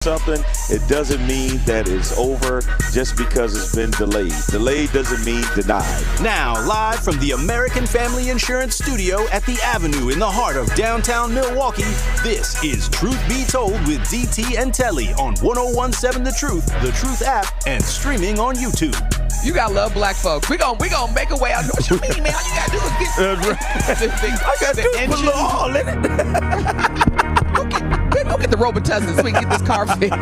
something, it doesn't mean that it's over just because it's been delayed. Delayed doesn't mean denied. Now, live from the American Family Insurance Studio at the Avenue in the heart of downtown Milwaukee, this is Truth Be Told with DT and Telly on 101.7 The Truth app, and streaming on YouTube. You gotta love black folks. We gonna make a way out. What you mean, man? All you gotta do is get I got to put a little all in it. Go get the Robitussin so we can get this car fixed.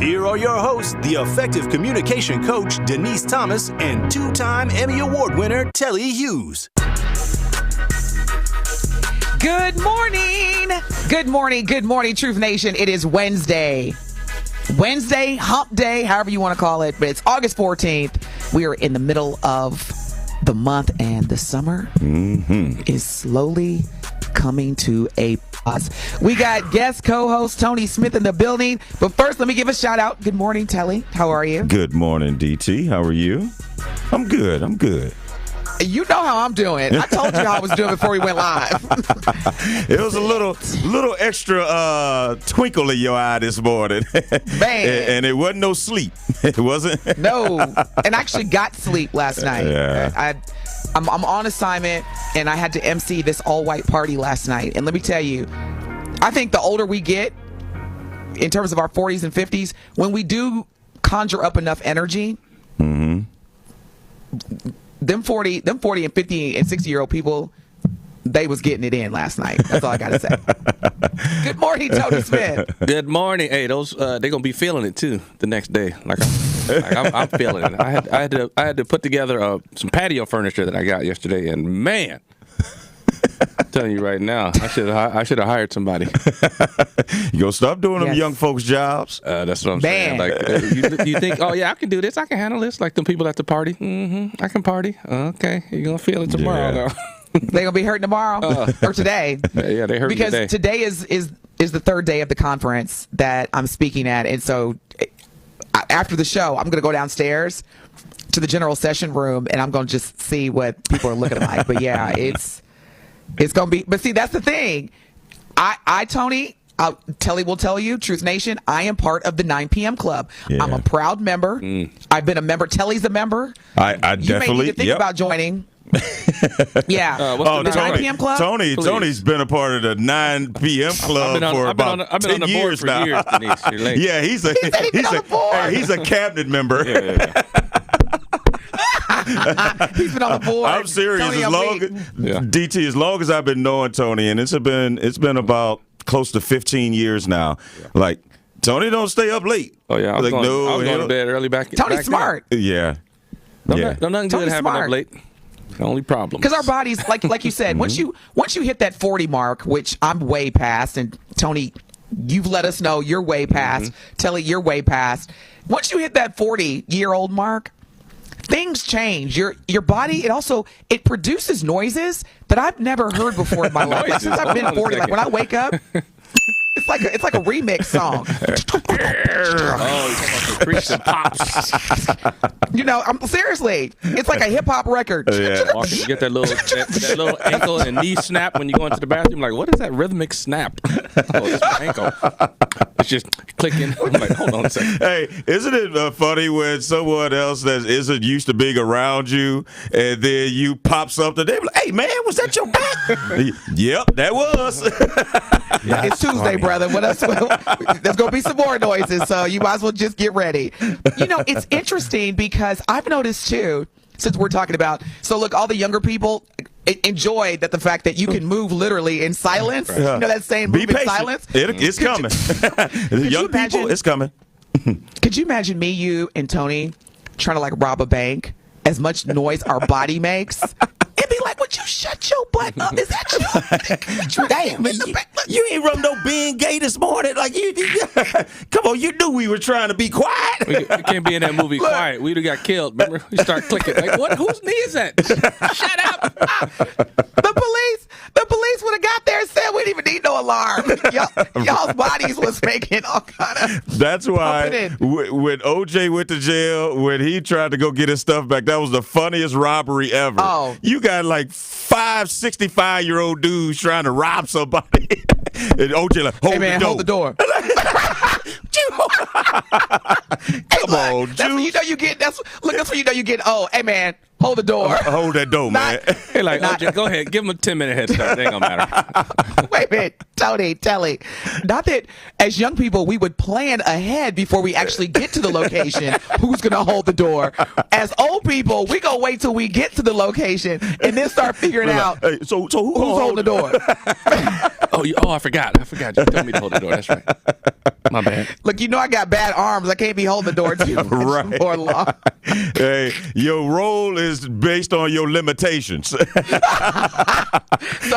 Here are your hosts, the effective communication coach, Denise Thomas, and two-time Emmy Award winner, Telly Hughes. Good morning. Good morning. Good morning, Truth Nation. It is Wednesday, hump day, however you want to call it, but it's August 14th. We are in the middle of the month, and the summer is slowly coming to a pause. We got guest co-host Tony Smith in the building, but first let me give a shout out. Good morning, Telly. How are you? Good morning, DT. How are you? I'm good. You know how I'm doing. I told you how I was doing before we went live. It was a little extra twinkle in your eye this morning. Man. And it wasn't no sleep. It wasn't. No. And I actually got sleep last night. Yeah. I'm on assignment, and I had to MC this all-white party last night. And let me tell you, I think the older we get, in terms of our 40s and 50s, when we do conjure up enough energy, them 40 and 50 and 60-year-old people, they was getting it in last night. That's all I got to say. Good morning, Tony Smith. Good morning. Hey, those they're gonna be feeling it too the next day. I'm feeling it. I had to put together some patio furniture that I got yesterday, and man, I'm telling you right now, I should have hired somebody. You gonna stop doing them young folks jobs? That's what I'm saying. Like you think, oh yeah, I can do this. I can handle this. Like them people at the party. I can party. Okay, you're gonna feel it tomorrow though. They're gonna be hurting tomorrow or today. Yeah, they hurt because today is the third day of the conference that I'm speaking at, and so after the show, I'm gonna go downstairs to the general session room, and I'm gonna just see what people are looking like. But yeah, it's gonna be. But see, that's the thing. Tony, Telly will tell you, Truth Nation, I am part of the 9 p.m. club. Yeah. I'm a proud member. I've been a member. Telly's a member. I definitely. You may need to think about joining. Yeah. The 9 p.m. club? Tony's been a part of the 9 p.m. club for about 10 years now. Years, Denise. You're late. Yeah, he's a cabinet member. Yeah. He's been on the board. I'm serious. DT, as long as I've been knowing Tony, and it's been about close to 15 years now. Yeah. Like, Tony don't stay up late. Oh yeah, I was going to bed early back. Tony's smart. Yeah. No, nothing good happening up late. The only problem. Because our bodies, like you said, once you hit that 40 mark, which I'm way past, and Tony, you've let us know you're way past. Telly, you're way past. Once you hit that 40-year-old mark, things change. Your body, it produces noises that I've never heard before in my life. Like, since I've been 40, like when I wake up, it's like a remix song. Preach and pops. Seriously, it's like a hip hop record. Yeah. You get that little ankle and knee snap when you go into the bathroom. Like, what is that rhythmic snap? Oh, it's my ankle. It's just clicking. I'm like, hold on a second. Hey, isn't it funny when someone else that isn't used to being around you, and then you pop something? They be like, "Hey, man, was that your back?" Yep, that was. Yeah, it's Tuesday, brother. What else? There's gonna be some more noises, so you might as well just get ready. It's interesting because I've noticed too, since we're talking about. So look, all the younger people enjoy the fact that you can move literally in silence. Right. You know that saying, "Move in silence." It's coming. Young people, it's coming. Could you imagine me, you, and Tony trying to like rob a bank? As much noise our body makes. It'd be like, would you shut your butt up? Is that you? Damn, you ain't run no Ben Gay this morning. Like you come on, you knew we were trying to be quiet. We can't be in that movie quiet. We'd have got killed. Remember? We start clicking. Like, what? Whose knee is that? Shut up. The police would have got there and said we didn't even need no alarm. Y'all's bodies was making all kind of. That's why when OJ went to jail, when he tried to go get his stuff back, that was the funniest robbery ever. Oh. You got like 5 65-year-old dudes trying to rob somebody. And OJ like, hold the door. Come on, That's when you know you get. That's when you know you get. Oh, hey man, hold the door. Hold that door, man. Hey, like, OJ, go ahead, give him a 10-minute head start. It ain't gonna matter. Wait a minute, Tony, Telly. Not that as young people we would plan ahead before we actually get to the location. Who's gonna hold the door? As old people, we gonna wait till we get to the location and then start figuring out. Hey, so who's holding the door? I forgot. You told me to hold the door. That's right. My bad. Look, you know I got bad arms. I can't be holding the door too much Right. more long. Hey, your role is based on your limitations. So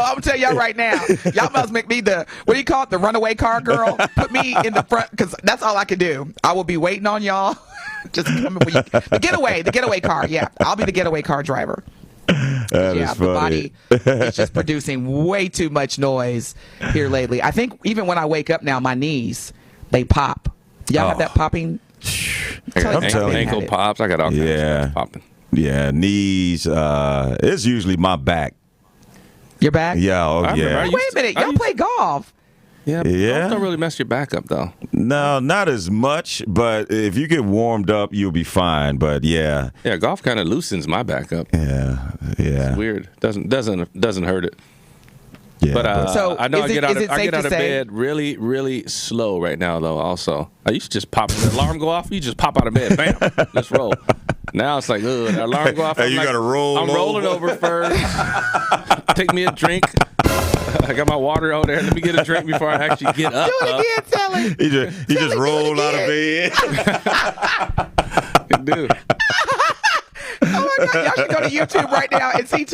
I'm gonna tell y'all right now, y'all must make me the what do you call it, the runaway car girl? Put me in the front because that's all I can do. I will be waiting on y'all. Just come when the getaway car. Yeah, I'll be the getaway car driver. That is The funny. body is just producing way too much noise here lately. I think even when I wake up now, my knees they pop. Y'all have that popping? I got telling you. ankle pops. I got all kinds of stuff popping. Yeah, knees. It's usually my back. Your back? Yeah, I Wait a minute, y'all play golf. Yeah. Golf don't really mess your back up though. No, not as much. But if you get warmed up, you'll be fine. But yeah. Yeah, golf kind of loosens my back up. Yeah. It's weird. Doesn't hurt it. Yeah, But So I know I is get it safe out to of say- bed really, really slow right now though. Also, I used to just pop the alarm go off. You just pop out of bed, bam, let's roll. Now it's like, the alarm go off. Hey, I'm you like, gotta roll. I'm rolling over first. Take me a drink. I got my water over there. Let me get a drink before I actually get up. Do it again, Telly. he just rolled out of bed. Dude. Oh my God, y'all should go to YouTube right now and see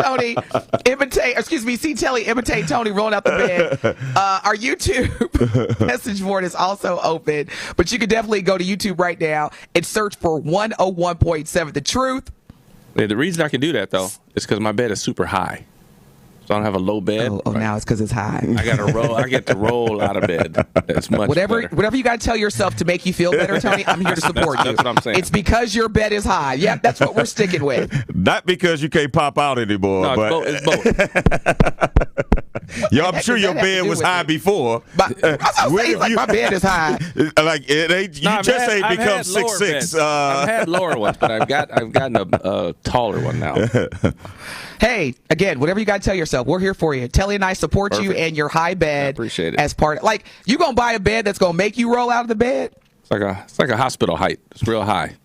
see Telly imitate Tony rolling out the bed. Our YouTube message board is also open, but you can definitely go to YouTube right now and search for 101.7 The Truth. Yeah, the reason I can do that though is because my bed is super high, so I don't have a low bed. Oh, now it's because it's high. I got to roll. I get to roll out of bed. That's much Whatever better. you got to tell yourself to make you feel better, Tony, I'm here to support you. That's what I'm saying. It's because your bed is high. Yep, that's what we're sticking with. Not because you can't pop out anymore, No, but it's both. I'm sure your bed was high before. But I was When saying, have like, you- my bed is high. Like it ain't. You No, just ain't I've become had lower 6'6". beds. I've had lower ones, but I've gotten a taller one now. Hey, again, whatever you got to tell yourself, we're here for you. Telly and I support you Perfect. and your high bed. I appreciate it. As part, like, you gonna buy a bed that's gonna make you roll out of the bed? It's like a hospital height. It's real high.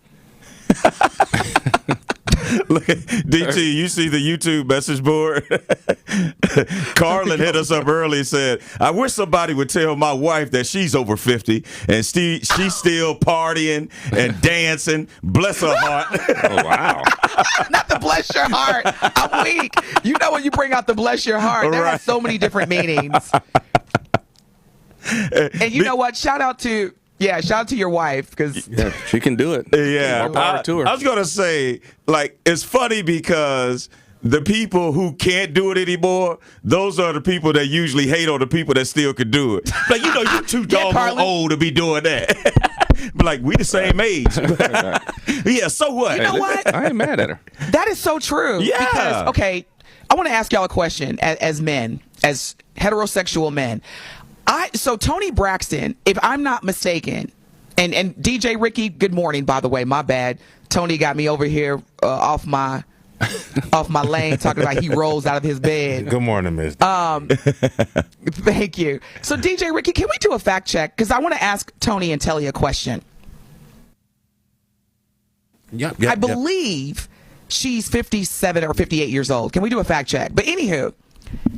Look at DT, you see the YouTube message board? Carlin hit us up early and said, I wish somebody would tell my wife that she's over 50 and she's still partying and dancing. Bless her heart. Oh wow. Not the bless your heart. I'm weak. You know when you bring out the bless your heart, that Right. has so many different meanings. And you know what? Shout out to your wife because Yeah, she can do it. Yeah. More power to her. I was going to say, like, it's funny because the people who can't do it anymore, those are the people that usually hate on the people that still can do it. Like, you're too doggone Carlin. old to be doing that. But like, we the same age. Yeah, so what? You know what? I ain't mad at her. that is so true. Yeah. Because, okay, I want to ask y'all a question as men, as heterosexual men. So Tony Braxton, if I'm not mistaken, and DJ Ricky, good morning, by the way, my bad. Tony got me over here off my lane talking about he rolls out of his bed. Good morning, Miss. Thank you. So DJ Ricky, can we do a fact check? Because I want to ask Tony and Telly a question. Yep, I believe she's 57 or 58 years old. Can we do a fact check? But anywho,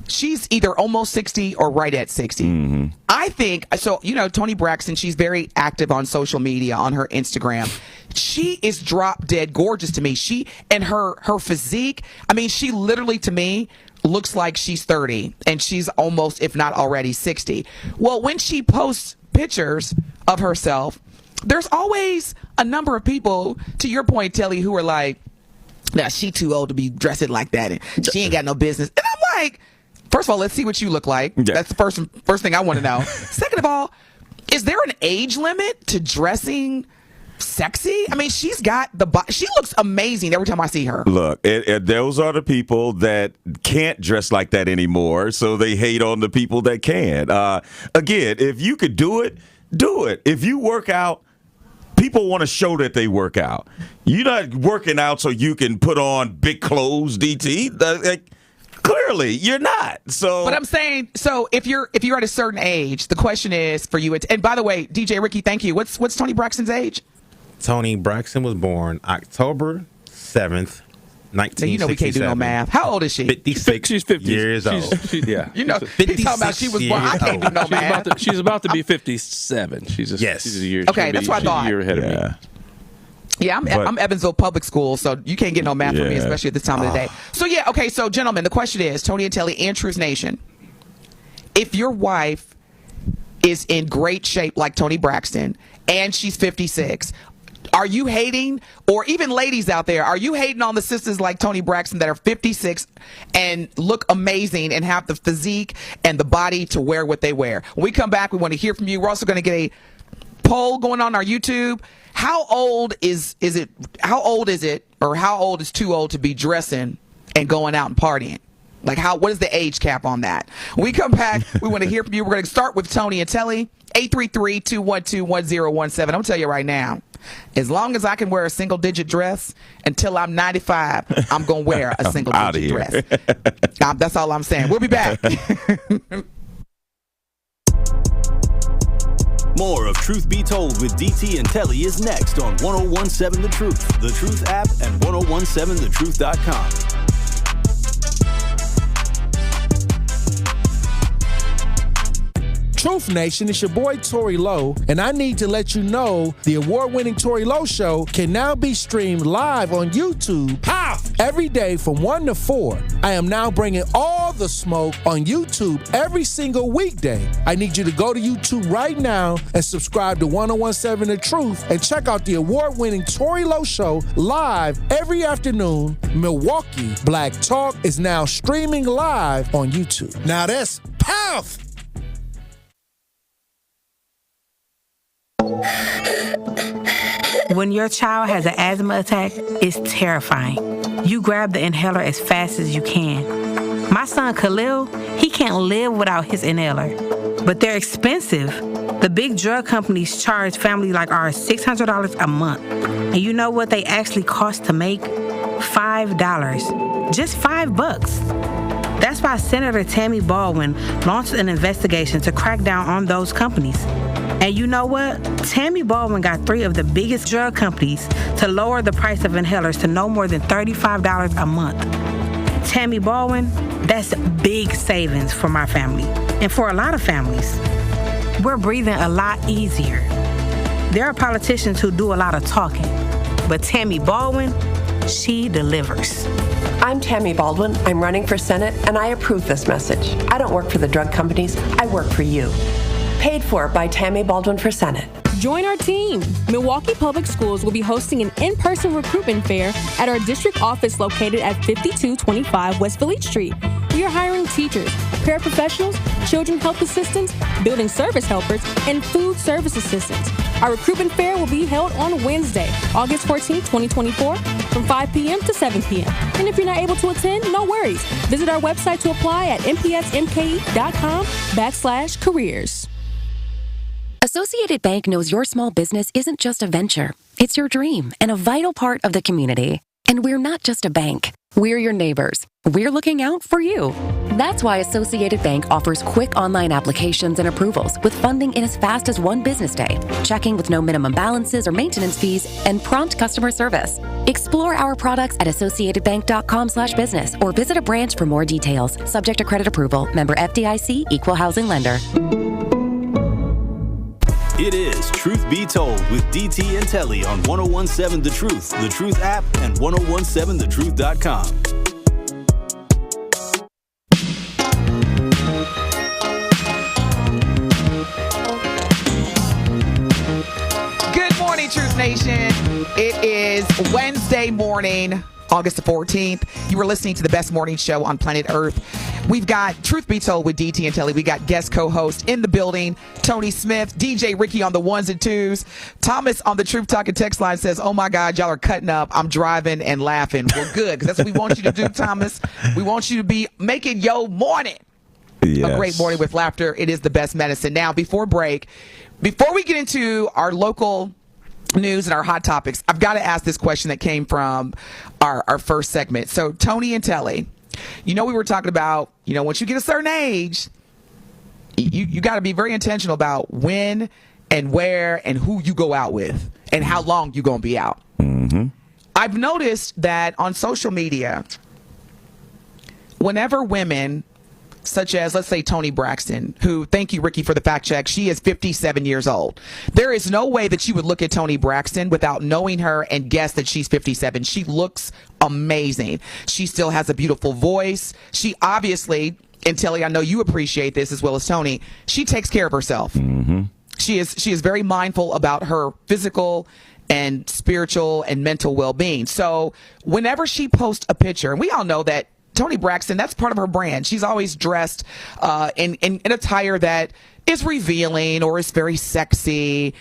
she's either almost 60 or right at 60. I think, so, Tony Braxton, she's very active on social media, on her Instagram. She is drop dead gorgeous to me. She and her physique, I mean, she literally to me looks like she's 30 and she's almost, if not already, 60. Well, when she posts pictures of herself, there's always a number of people, to your point, Telly, who are like, now she too old to be dressing like that and she ain't got no business. And I'm like, first of all, let's see what you look like. Yeah. That's the first thing I want to know. Second of all, is there an age limit to dressing sexy? I mean, she's got she looks amazing every time I see her. Look, those are the people that can't dress like that anymore, so they hate on the people that can. Again, if you could do it, do it. If you work out, people want to show that they work out. You're not working out so you can put on big clothes, DT. Clearly, you're not. So, but I'm saying, so if you're at a certain age, the question is for you. And by the way, DJ Ricky, thank you. What's Tony Braxton's age? Tony Braxton was born October 7th, 1967. You know we can't do no math. How old is she? 56 She's 50 years old. Yeah. You know, he's talking about she was born. I can't do no math. She's about to be 57. She's a year. Okay, that's what I thought. She's a year ahead of me. Yeah, I'm Evansville Public School, so you can't get no math from me, especially at this time of the day. So, okay, so gentlemen, the question is, Tony and Telly and Truth Nation, if your wife is in great shape like Tony Braxton and she's 56, are you hating, or even ladies out there, are you hating on the sisters like Tony Braxton that are 56 and look amazing and have the physique and the body to wear what they wear? When we come back, we want to hear from you. We're also going to get a poll going on our YouTube. How old is it, or how old is too old to be dressing and going out and partying? Like, what is the age cap on that? When we come back, we want to hear from you. We're going to start with Tony and Telly, 833-212-1017. I'm going to tell you right now, as long as I can wear a single-digit dress until I'm 95, I'm going to wear a single-digit dress. That's all I'm saying. We'll be back. More of Truth Be Told with DT and Telly is next on 1017 The Truth, The Truth app, and 1017thetruth.com. Truth Nation, it's your boy Tory Lowe, and I need to let you know the award-winning Tory Lowe Show can now be streamed live on YouTube every day from 1 to 4. I am now bringing all the smoke on YouTube every single weekday. I need you to go to YouTube right now and subscribe to 1017 The Truth and check out the award-winning Tory Lowe Show live every afternoon. Milwaukee Black Talk is now streaming live on YouTube. Now that's powerful. When your child has an asthma attack, it's terrifying. You grab the inhaler as fast as you can. My son Khalil, he can't live without his inhaler. But they're expensive. The big drug companies charge families like ours $600 a month. And you know what they actually cost to make? $5. Just $5. That's why Senator Tammy Baldwin launched an investigation to crack down on those companies. And you know what? Tammy Baldwin got 3 of the biggest drug companies to lower the price of inhalers to no more than $35 a month. Tammy Baldwin, that's big savings for my family and for a lot of families. We're breathing a lot easier. There are politicians who do a lot of talking, but Tammy Baldwin, she delivers. I'm Tammy Baldwin. I'm running for Senate, and I approve this message. I don't work for the drug companies. I work for you. Paid for by Tammy Baldwin for Senate. Join our team. Milwaukee Public Schools will be hosting an in-person recruitment fair at our district office located at 5225 West Village Street. We are hiring teachers, paraprofessionals, children health assistants, building service helpers, and food service assistants. Our recruitment fair will be held on Wednesday, August 14, 2024, from 5 p.m. to 7 p.m. And if you're not able to attend, no worries. Visit our website to apply at mpsmke.com/careers. Associated Bank knows your small business isn't just a venture. It's your dream and a vital part of the community. And we're not just a bank. We're your neighbors. We're looking out for you. That's why Associated Bank offers quick online applications and approvals with funding in as fast as 1 business day, checking with no minimum balances or maintenance fees, and prompt customer service. Explore our products at associatedbank.com/business or visit a branch for more details. Subject to credit approval. Member FDIC, Equal Housing Lender. It is Truth Be Told with DT and Telly on 1017 The Truth, The Truth app, and 1017thetruth.com. Good morning, Truth Nation. It is Wednesday morning, August the 14th. You were listening to the best morning show on planet Earth. We've got Truth Be Told with DT and Telly. We got guest co-host in the building, Tony Smith, DJ Ricky on the ones and twos. Thomas on the Truth Talking text line says, oh my God, y'all are cutting up. I'm driving and laughing. We're good, because that's what we want you to do, Thomas. We want you to be making your morning a great morning with laughter. It is the best medicine. Now, before break, before we get into our local news and our hot topics, I've got to ask this question that came from our first segment. So, Tony and Telly, we were talking about, once you get a certain age, you got to be very intentional about when and where and who you go out with and how long you're going to be out. Mm-hmm. I've noticed that on social media, whenever women, such as, let's say, Toni Braxton, who, thank you, Ricky, for the fact check, she is 57 years old. There is no way that you would look at Toni Braxton without knowing her and guess that she's 57. She looks amazing. She still has a beautiful voice. She obviously, and Telly, I know you appreciate this as well as Tony, she takes care of herself. Mm-hmm. She is very mindful about her physical and spiritual and mental well-being. So whenever she posts a picture, and we all know that Toni Braxton, that's part of her brand. She's always dressed in attire that is revealing or is very sexy.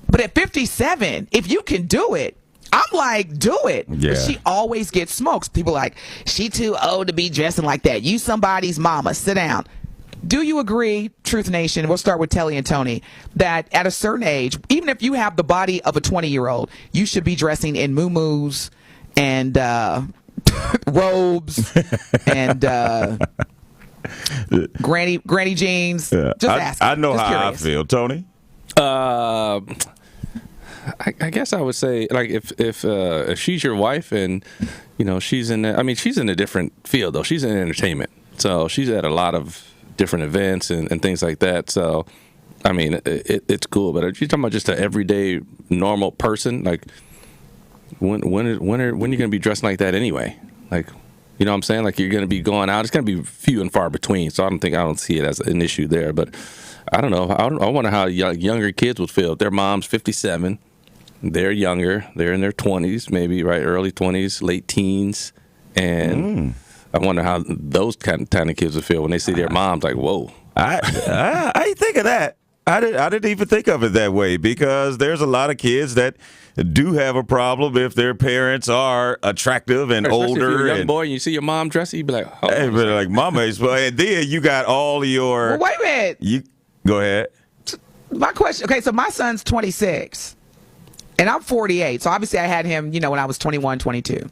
But at 57, if you can do it, I'm like, do it. Yeah. But she always gets smokes. People are like, she too old to be dressing like that. You somebody's mama. Sit down. Do you agree, Truth Nation, we'll start with Telly and Tony, that at a certain age, even if you have the body of a 20-year-old, you should be dressing in muumuus and robes and granny jeans? Just ask. I know Just how curious. I feel. Tony? I guess I would say, like, if she's your wife and she's in a different field though. She's in entertainment, so she's at a lot of different events and things like that. So I mean, it's cool. But if you're talking about just an everyday normal person, like when are you going to be dressing like that anyway? Like, you know what I'm saying? Like, you're going to be going out. It's going to be few and far between. So I don't see it as an issue there. But I don't know. I wonder how younger kids would feel. Their mom's 57. They're younger. They're in their 20s, maybe, right? Early 20s, late teens. And I wonder how those kind of kids would feel when they see their moms like, whoa. I didn't think of that. I didn't even think of it that way, because there's a lot of kids that do have a problem if their parents are attractive and Especially older. If you're a young and boy and you see your mom dressing, you'd be like, oh. Hey, but like mama is, and then you got all your. Well, wait a minute. You go ahead. My question. Okay, so my son's 26, and I'm 48. So obviously I had him, when I was 21, 22.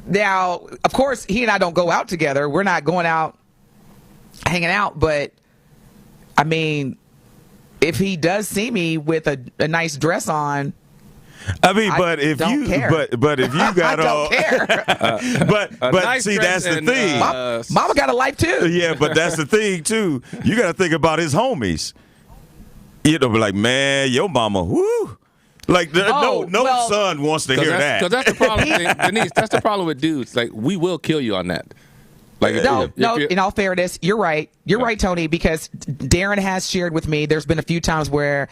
Now, of course, he and I don't go out together. We're not going out, hanging out. But I mean, if he does see me with a nice dress on, I mean, but if don't you, care. but if you got I all, don't care. but nice see, that's the and, thing. Mama got a life too. Yeah, but that's the thing too. You got to think about his homies. Be like, man, your mama, whoo. Like, no son wants to hear that. Because that's the problem, Denise. That's the problem with dudes. Like, we will kill you on that. Like, No. In all fairness, you're right. You're right, Tony. Because Darren has shared with me. There's been a few times where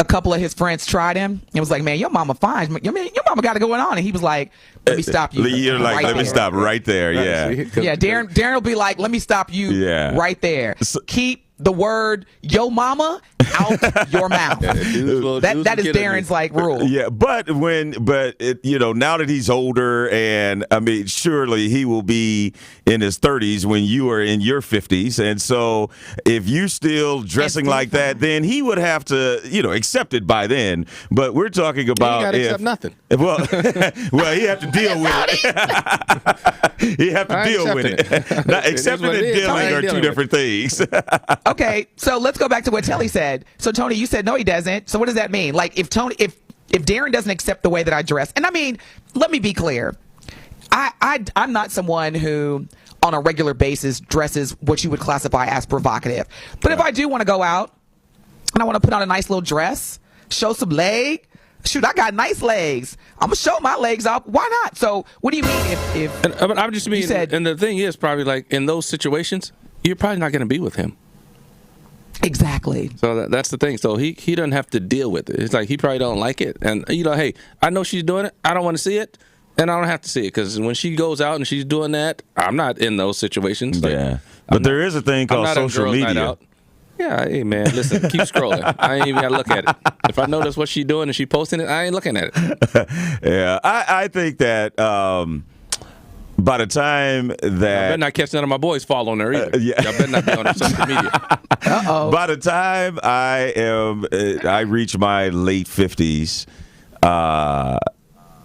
a couple of his friends tried him and was like, "Man, your mama fine. Your mama got it going on." And he was like, "Let me stop you." You're like, right "Let me there." stop right there." Yeah. Yeah. Darren will be like, "Let me stop you right there." Keep the word "yo mama" out your mouth. That is Darren's like rule. Yeah, but now that he's older, and I mean, surely he will be in his 30s when you are in your 50s, and so if you still dressing like that, then he would have to, accept it by then. But we're talking about he got to accept nothing. Well, he have to deal with it. He have to deal with it. Now, accepting and dealing are two different things. Okay, so let's go back to what Telly said. So Tony, you said no, he doesn't. So what does that mean? Like, if Darren doesn't accept the way that I dress, and I mean, let me be clear, I'm not someone who on a regular basis dresses what you would classify as provocative. But if I do want to go out and I want to put on a nice little dress, show some leg. Shoot, I got nice legs. I'm gonna show my legs off. Why not? So, what do you mean if? But I just mean, and the thing is, probably like in those situations, you're probably not going to be with him. Exactly. So that's the thing. So he doesn't have to deal with it. It's like he probably don't like it, and hey, I know she's doing it. I don't want to see it, and I don't have to see it because when she goes out and she's doing that, I'm not in those situations. Like, but there is a thing called social media. Yeah, hey man, listen, keep scrolling. I ain't even gotta look at it. If I notice what she's doing and she posting it, I ain't looking at it. Yeah, I think that by the time I that better not catch none of my boys fall on there either. yeah. Y'all better not be on their social media. by the time I reach my late 50s,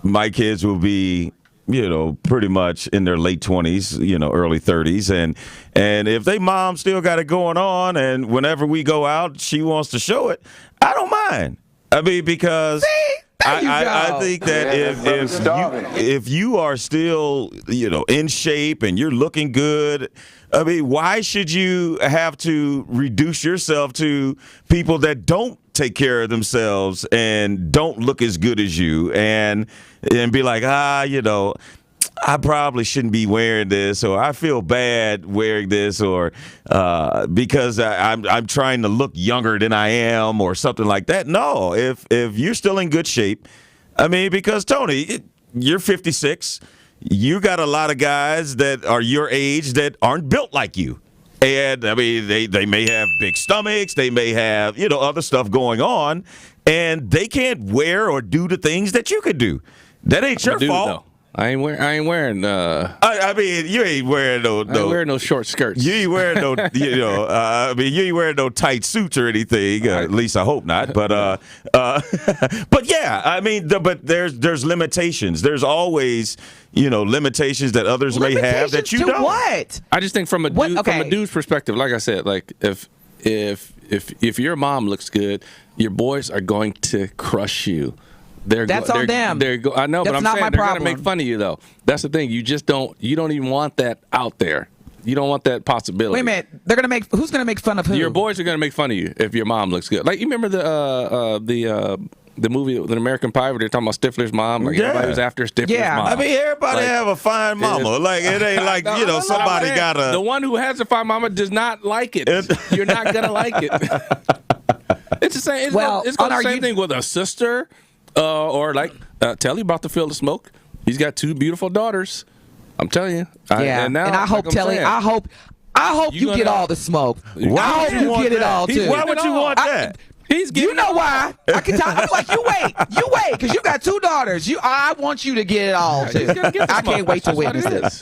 my kids will be, pretty much in their late 20s, early 30s. And if they mom still got it going on, and whenever we go out, she wants to show it, I don't mind. I mean, because I think that if you are still, in shape and you're looking good, I mean, why should you have to reduce yourself to people that don't take care of themselves and don't look as good as you and be like, I probably shouldn't be wearing this, or I feel bad wearing this, or because I'm trying to look younger than I am, or something like that. No, if you're still in good shape, I mean, because Tony, you're 56. You got a lot of guys that are your age that aren't built like you. And, I mean, they may have big stomachs. They may have, other stuff going on. And they can't wear or do the things that you could do. That ain't your fault. Though. I ain't wearing. I mean, you ain't wearing no. I ain't wearing no short skirts. You ain't wearing no. I mean, you ain't wearing no tight suits or anything. At least I hope not. But but yeah, I mean, but there's limitations. There's always limitations that others may have that you don't. What? I just think from a dude's perspective, like I said, like if your mom looks good, your boys are going to crush you. That's on them. I know, but I'm saying they're going to make fun of you, though. That's the thing. You don't even want that out there. You don't want that possibility. Wait a minute. Who's going to make fun of who? Your boys are going to make fun of you if your mom looks good. Like, you remember the movie, The American Pie, where they're talking about Stifler's mom? Like, everybody was after Stifler's mom. I mean, everybody have a fine mama. Like, it ain't like, somebody got a... The one who has a fine mama does not like it. You're not going to like it. It's the same. It's the same thing with a sister. Or like Telly about to feel the smoke. He's got 2 beautiful daughters. I'm telling you. And I hope Telly. I hope you get all the smoke. Why would you get it all too? Why would you want that? He's getting. You know why? I can tell. I'm like, you wait, because you got 2 daughters. I want you to get it all too. I can't wait to witness this.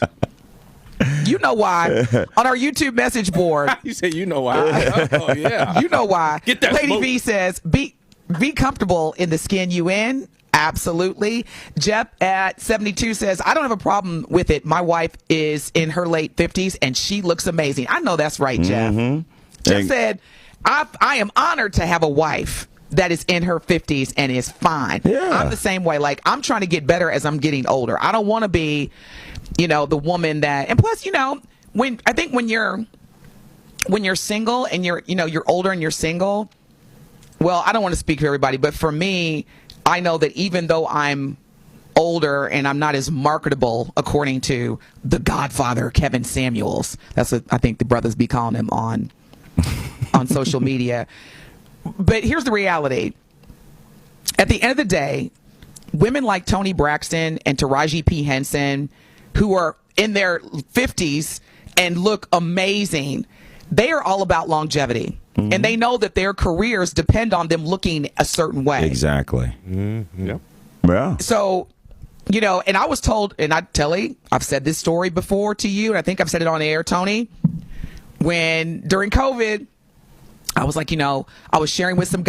You know why? On our YouTube message board. You say you know why? Oh yeah. You know why? Get that Lady smoke. V says Be comfortable in the skin you in. Absolutely. Jeff at 72 says, I don't have a problem with it. My wife is in her late 50s and she looks amazing. I know that's right, Jeff. Mm-hmm. Jeff said, I am honored to have a wife that is in her 50s and is fine. Yeah. I'm the same way. Like, I'm trying to get better as I'm getting older. I don't want to be, the woman that, and plus, when you're single and you're older and you're single, well, I don't want to speak for everybody, but for me, I know that even though I'm older and I'm not as marketable, according to the Godfather, Kevin Samuels, that's what I think the brothers be calling him on social media. But here's the reality. At the end of the day, women like Toni Braxton and Taraji P. Henson, who are in their 50s and look amazing, they are all about longevity. Mm-hmm. And they know that their careers depend on them looking a certain way. Exactly. Mm-hmm. Yep. Yeah. So, and I was told, and Telly, I've said this story before to you, and I think I've said it on air, Tony, during COVID, I was like, I was sharing with some good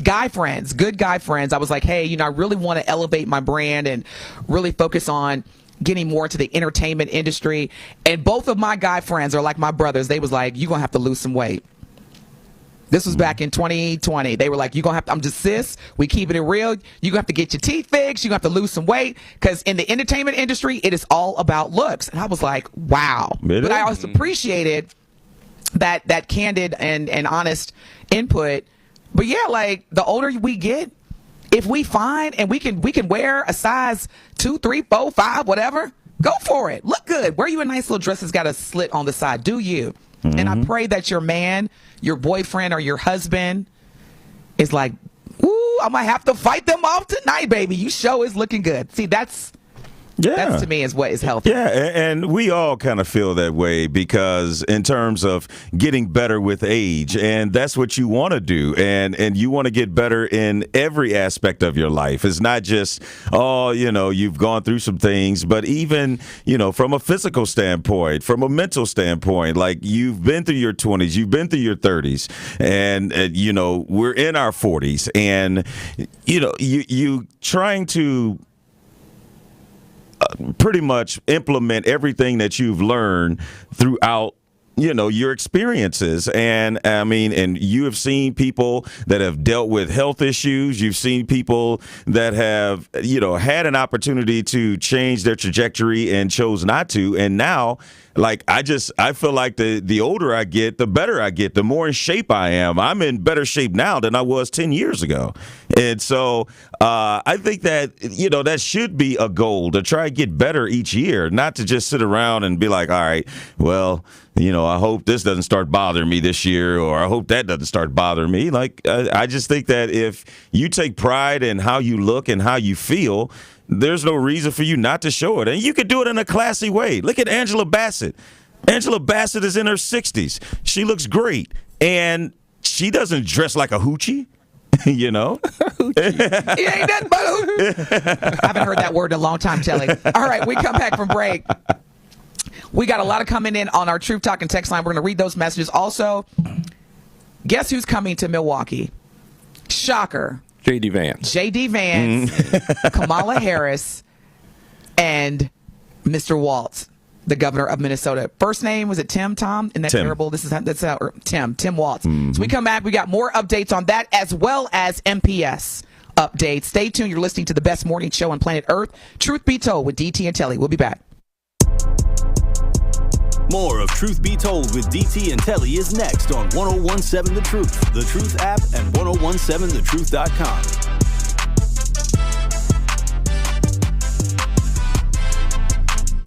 guy friends. I was like, hey, I really want to elevate my brand and really focus on getting more into the entertainment industry. And both of my guy friends are like my brothers. They was like, you're going to have to lose some weight. This was back in 2020. They were like, you're going to have to, I'm just sis. We keeping it real. You're going to have to get your teeth fixed. You're going to have to lose some weight. Because in the entertainment industry, it is all about looks. And I was like, wow. But I also appreciated that candid and honest input. But yeah, like the older we get, if we find and we can wear a size 2, 3, 4, 5, whatever, go for it. Look good. Wear you a nice little dress that's got a slit on the side. Do you? Mm-hmm. And I pray that your man, your boyfriend, or your husband is like, ooh, I might have to fight them off tonight, baby. You sure is looking good. See, that's Yeah. That to me is what is healthy. Yeah, and we all kind of feel that way because in terms of getting better with age, and that's what you want to do, and you want to get better in every aspect of your life. It's not just, you've gone through some things, but even, from a physical standpoint, from a mental standpoint, like you've been through your 20s, you've been through your 30s, and we're in our 40s, and, you trying to pretty much implement everything that you've learned throughout your experiences. And and you have seen people that have dealt with health issues. You've seen people that have, had an opportunity to change their trajectory and chose not to. And now, I feel like the older I get, the better I get, the more in shape I am. I'm in better shape now than I was 10 years ago. And so I think that, that should be a goal, to try to get better each year, not to just sit around and be like, all right, well, I hope this doesn't start bothering me this year, or I hope that doesn't start bothering me. I just think that if you take pride in how you look and how you feel, there's no reason for you not to show it. And you could do it in a classy way. Look at Angela Bassett. Angela Bassett is in her 60s. She looks great. And she doesn't dress like a hoochie. It ain't nothing but a hoochie. I haven't heard that word in a long time, Telly. All right, we come back from break. We got a lot of coming in on our Truth Talking text line. We're going to read those messages. Also, guess who's coming to Milwaukee? Shocker. J.D. Vance, Kamala Harris, and Mr. Waltz, the governor of Minnesota. First name, was it Tim? Isn't that terrible? Tim Waltz. Mm-hmm. So we come back. We got more updates on that, as well as MPS updates. Stay tuned. You're listening to the best morning show on planet Earth, Truth Be Told with DT and Telly. We'll be back. More of Truth Be Told with DT and Telly is next on 1017 The Truth, The Truth app, and 1017thetruth.com.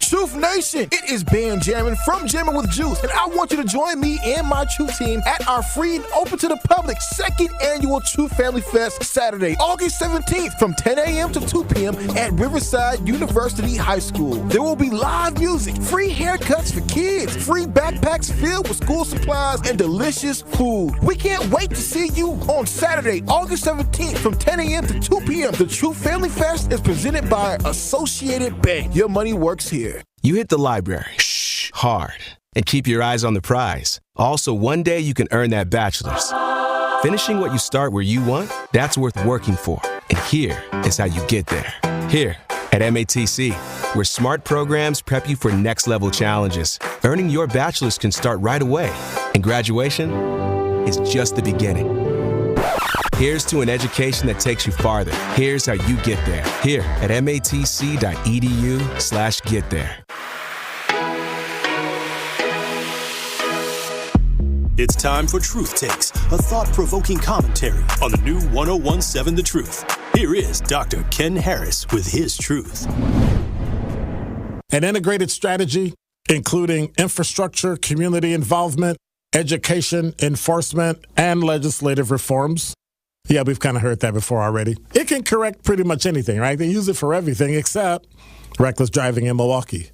Truth Nation, it is Bam Jammin from Jammin' with Juice, and I want you to join me and my Truth team at our free and open to the public second annual Truth Family Fest Saturday, August 17th from 10 a.m. to 2 p.m. at Riverside University High School. There will be live music, free haircuts for kids, free backpacks filled with school supplies, and delicious food. We can't wait to see you on Saturday, August 17th from 10 a.m. to 2 p.m. The Truth Family Fest is presented by Associated Bank. Your money works here. You hit the library. Hard. And keep your eyes on the prize. Also, one day you can earn that bachelor's. Finishing what you start where you want, that's worth working for. And here is how you get there. Here at MATC, where smart programs prep you for next level challenges. Earning your bachelor's can start right away. And graduation is just the beginning. Here's to an education that takes you farther. Here's how you get there. Here at matc.edu/get there. It's time for Truth Takes, a thought-provoking commentary on the new 1017 The Truth. Here is Dr. Ken Harris with his truth. An integrated strategy, including infrastructure, community involvement, education, enforcement, and legislative reforms. Yeah, we've kind of heard that before already. It can correct pretty much anything, right? They use it for everything except reckless driving in Milwaukee.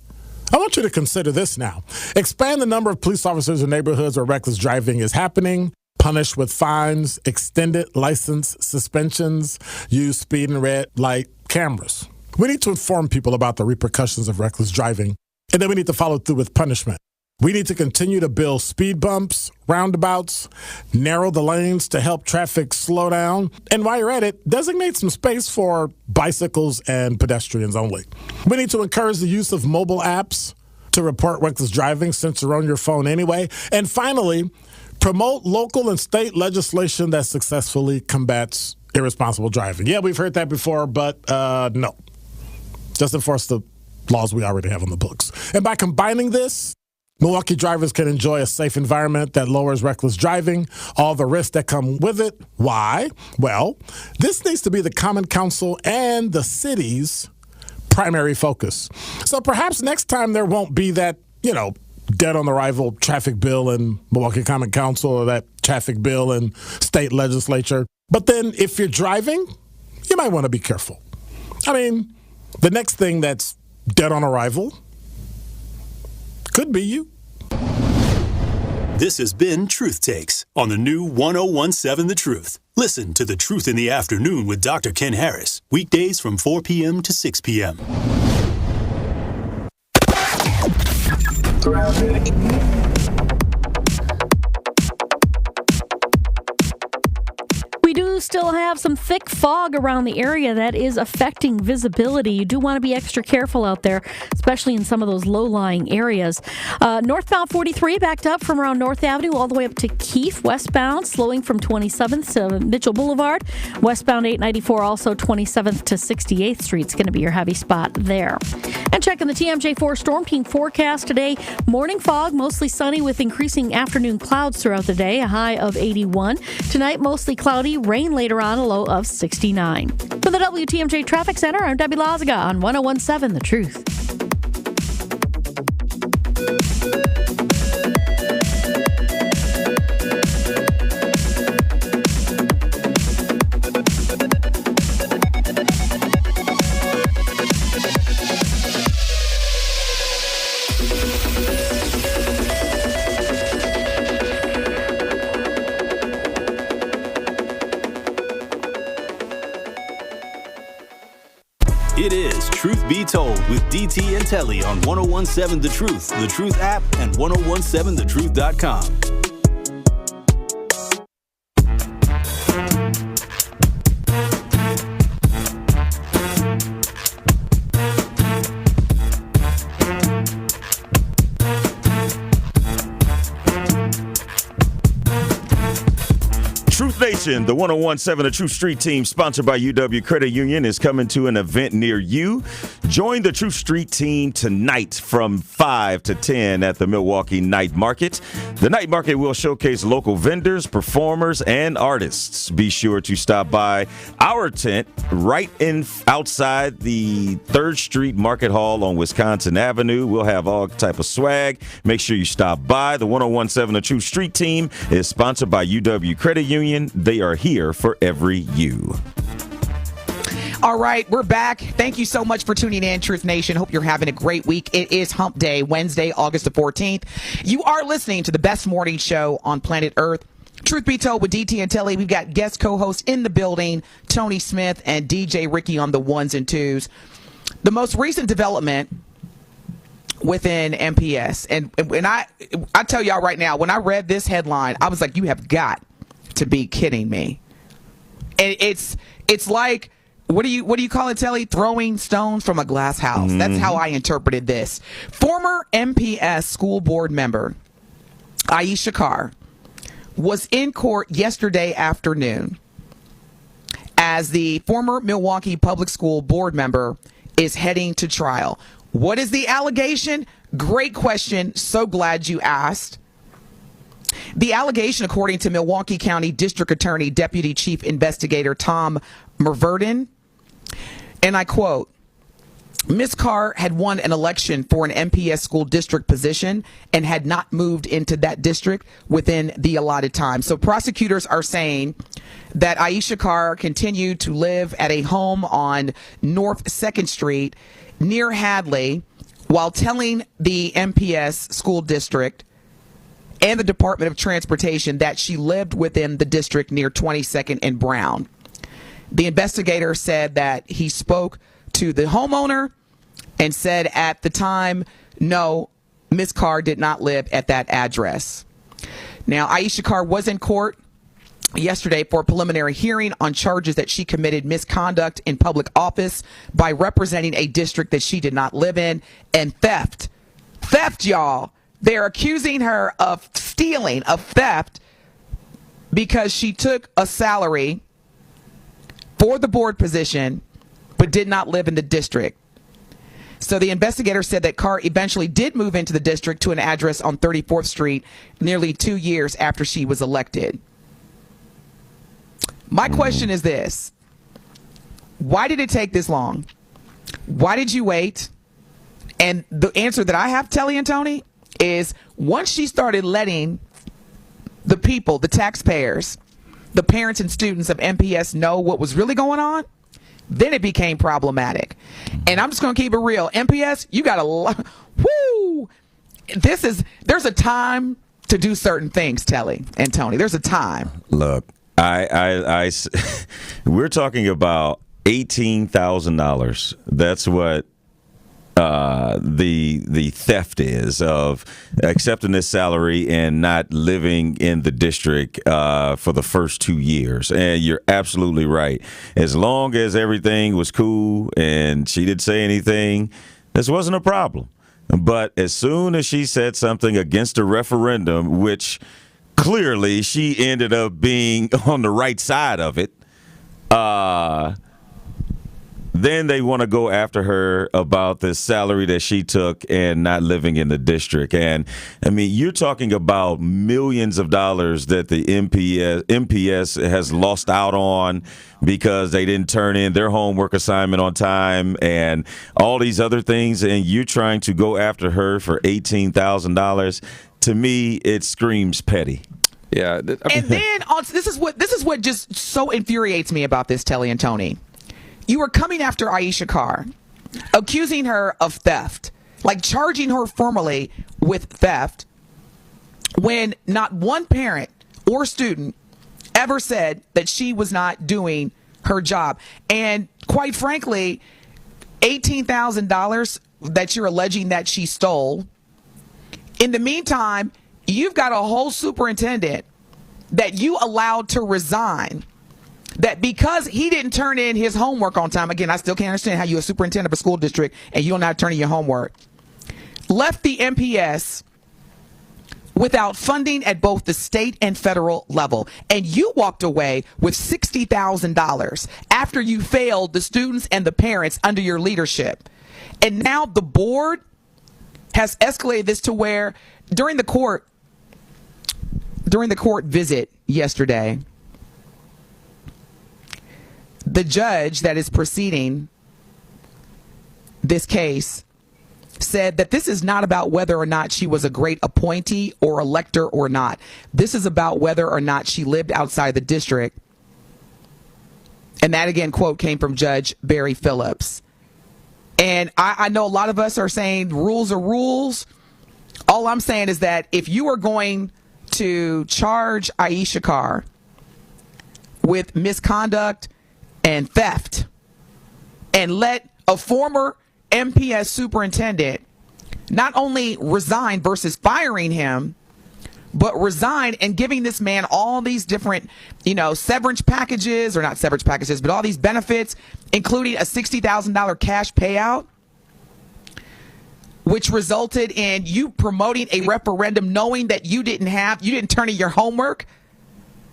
I want you to consider this now. Expand the number of police officers in neighborhoods where reckless driving is happening, punish with fines, extended license suspensions, use speed and red light cameras. We need to inform people about the repercussions of reckless driving, and then we need to follow through with punishment. We need to continue to build speed bumps, roundabouts, narrow the lanes to help traffic slow down. And while you're at it, designate some space for bicycles and pedestrians only. We need to encourage the use of mobile apps to report reckless driving since you're on your phone anyway. And finally, promote local and state legislation that successfully combats irresponsible driving. Yeah, we've heard that before, but no. Just enforce the laws we already have on the books. And by combining this, Milwaukee drivers can enjoy a safe environment that lowers reckless driving, all the risks that come with it. Why? Well, this needs to be the Common Council and the city's primary focus. So perhaps next time there won't be that, dead on arrival traffic bill in Milwaukee Common Council or that traffic bill in state legislature. But then if you're driving, you might want to be careful. I mean, the next thing that's Dead on arrival? Could be you. This has been Truth Takes on the new 1017 The Truth. Listen to The Truth in the Afternoon with Dr. Ken Harris, weekdays from 4 p.m. to 6 p.m. We do still have some thick fog around the area that is affecting visibility. You do want to be extra careful out there, especially in some of those low-lying areas. Northbound 43 backed up from around North Avenue all the way up to Keefe. Westbound slowing from 27th to Mitchell Boulevard. Westbound 894 also 27th to 68th Street is going to be your heavy spot there. And checking the TMJ4 Storm Team forecast today. Morning fog, mostly sunny with increasing afternoon clouds throughout the day, a high of 81. Tonight, mostly cloudy, rain later on, a low of 69. For the WTMJ Traffic Center, I'm Debbie Lazaga on 1017 The Truth. It is Truth Be Told with DT and Telly on 1017 The Truth, The Truth app, and 1017thetruth.com. Truth Nation, the 1017 The Truth Street Team, sponsored by UW Credit Union, is coming to an event near you. Join the Truth Street Team tonight from 5 to 10 at the Milwaukee Night Market. The Night Market will showcase local vendors, performers, and artists. Be sure to stop by our tent right outside the 3rd Street Market Hall on Wisconsin Avenue. We'll have all type of swag. Make sure you stop by. The 1017 The Truth Street Team is sponsored by UW Credit Union. They are here for every you. All right, we're back. Thank you so much for tuning in, Truth Nation. Hope you're having a great week. It is Hump Day, Wednesday, August the 14th. You are listening to the best morning show on planet Earth. Truth Be Told with DT and Telly. We've got guest co-hosts in the building, Tony Smith and DJ Ricky on the ones and twos. The most recent development within MPS, and I tell y'all right now, when I read this headline, I was like, you have got to be kidding me. And it's like, what do you call it, Telly? Throwing stones from a glass house. Mm-hmm. That's how I interpreted this. Former MPS school board member Aisha Carr was in court yesterday afternoon as the former Milwaukee Public School board member is heading to trial. What is the allegation? Great question. So glad you asked. The allegation, according to Milwaukee County District Attorney Deputy Chief Investigator Tom Merverdin, and I quote, Ms. Carr had won an election for an MPS school district position and had not moved into that district within the allotted time. So prosecutors are saying that Aisha Carr continued to live at a home on North 2nd Street near Hadley while telling the MPS school district and the Department of Transportation that she lived within the district near 22nd and Brown. The investigator said that he spoke to the homeowner and said at the time, no, Ms. Carr did not live at that address. Now, Aisha Carr was in court yesterday for a preliminary hearing on charges that she committed misconduct in public office by representing a district that she did not live in, and theft. Theft, y'all. They're accusing her of stealing, of theft, because she took a salary for the board position but did not live in the district. So the investigator said that Carr eventually did move into the district to an address on 34th Street nearly 2 years after she was elected. My question is this. Why did it take this long? Why did you wait? And the answer that I have, Telly and Tony, is once she started letting the people, the taxpayers, the parents and students of MPS know what was really going on, then it became problematic. And I'm just going to keep it real. MPS, you got a lot. Woo! There's a time to do certain things, Telly and Tony. There's a time. Look, we're talking about $18,000. That's what the theft is, of accepting this salary and not living in the district for the first 2 years. And you're absolutely right. As long as everything was cool and she didn't say anything, this wasn't a problem. But as soon as she said something against a referendum, which clearly she ended up being on the right side of it, then they want to go after her about the salary that she took and not living in the district. And, I mean, you're talking about millions of dollars that the MPS has lost out on because they didn't turn in their homework assignment on time and all these other things, and you're trying to go after her for $18,000. To me, it screams petty. Yeah. And then this is what just so infuriates me about this, Telly and Tony. You were coming after Aisha Carr, accusing her of theft, like charging her formally with theft, when not one parent or student ever said that she was not doing her job. And quite frankly, $18,000 that you're alleging that she stole. In the meantime, you've got a whole superintendent that you allowed to resign, that because he didn't turn in his homework on time, again, I still can't understand how you're a superintendent of a school district and you don't know how to turn in your homework, left the MPS without funding at both the state and federal level. And you walked away with $60,000 after you failed the students and the parents under your leadership. And now the board has escalated this to where during the court visit yesterday, the judge that is proceeding this case said that this is not about whether or not she was a great appointee or elector or not. This is about whether or not she lived outside the district. And that, again, quote, came from Judge Barry Phillips. And I know a lot of us are saying rules are rules. All I'm saying is that if you are going to charge Aisha Carr with misconduct and theft, and let a former MPS superintendent not only resign versus firing him, but resign and giving this man all these different, severance packages, or not severance packages, but all these benefits, including a $60,000 cash payout, which resulted in you promoting a referendum knowing that you didn't turn in your homework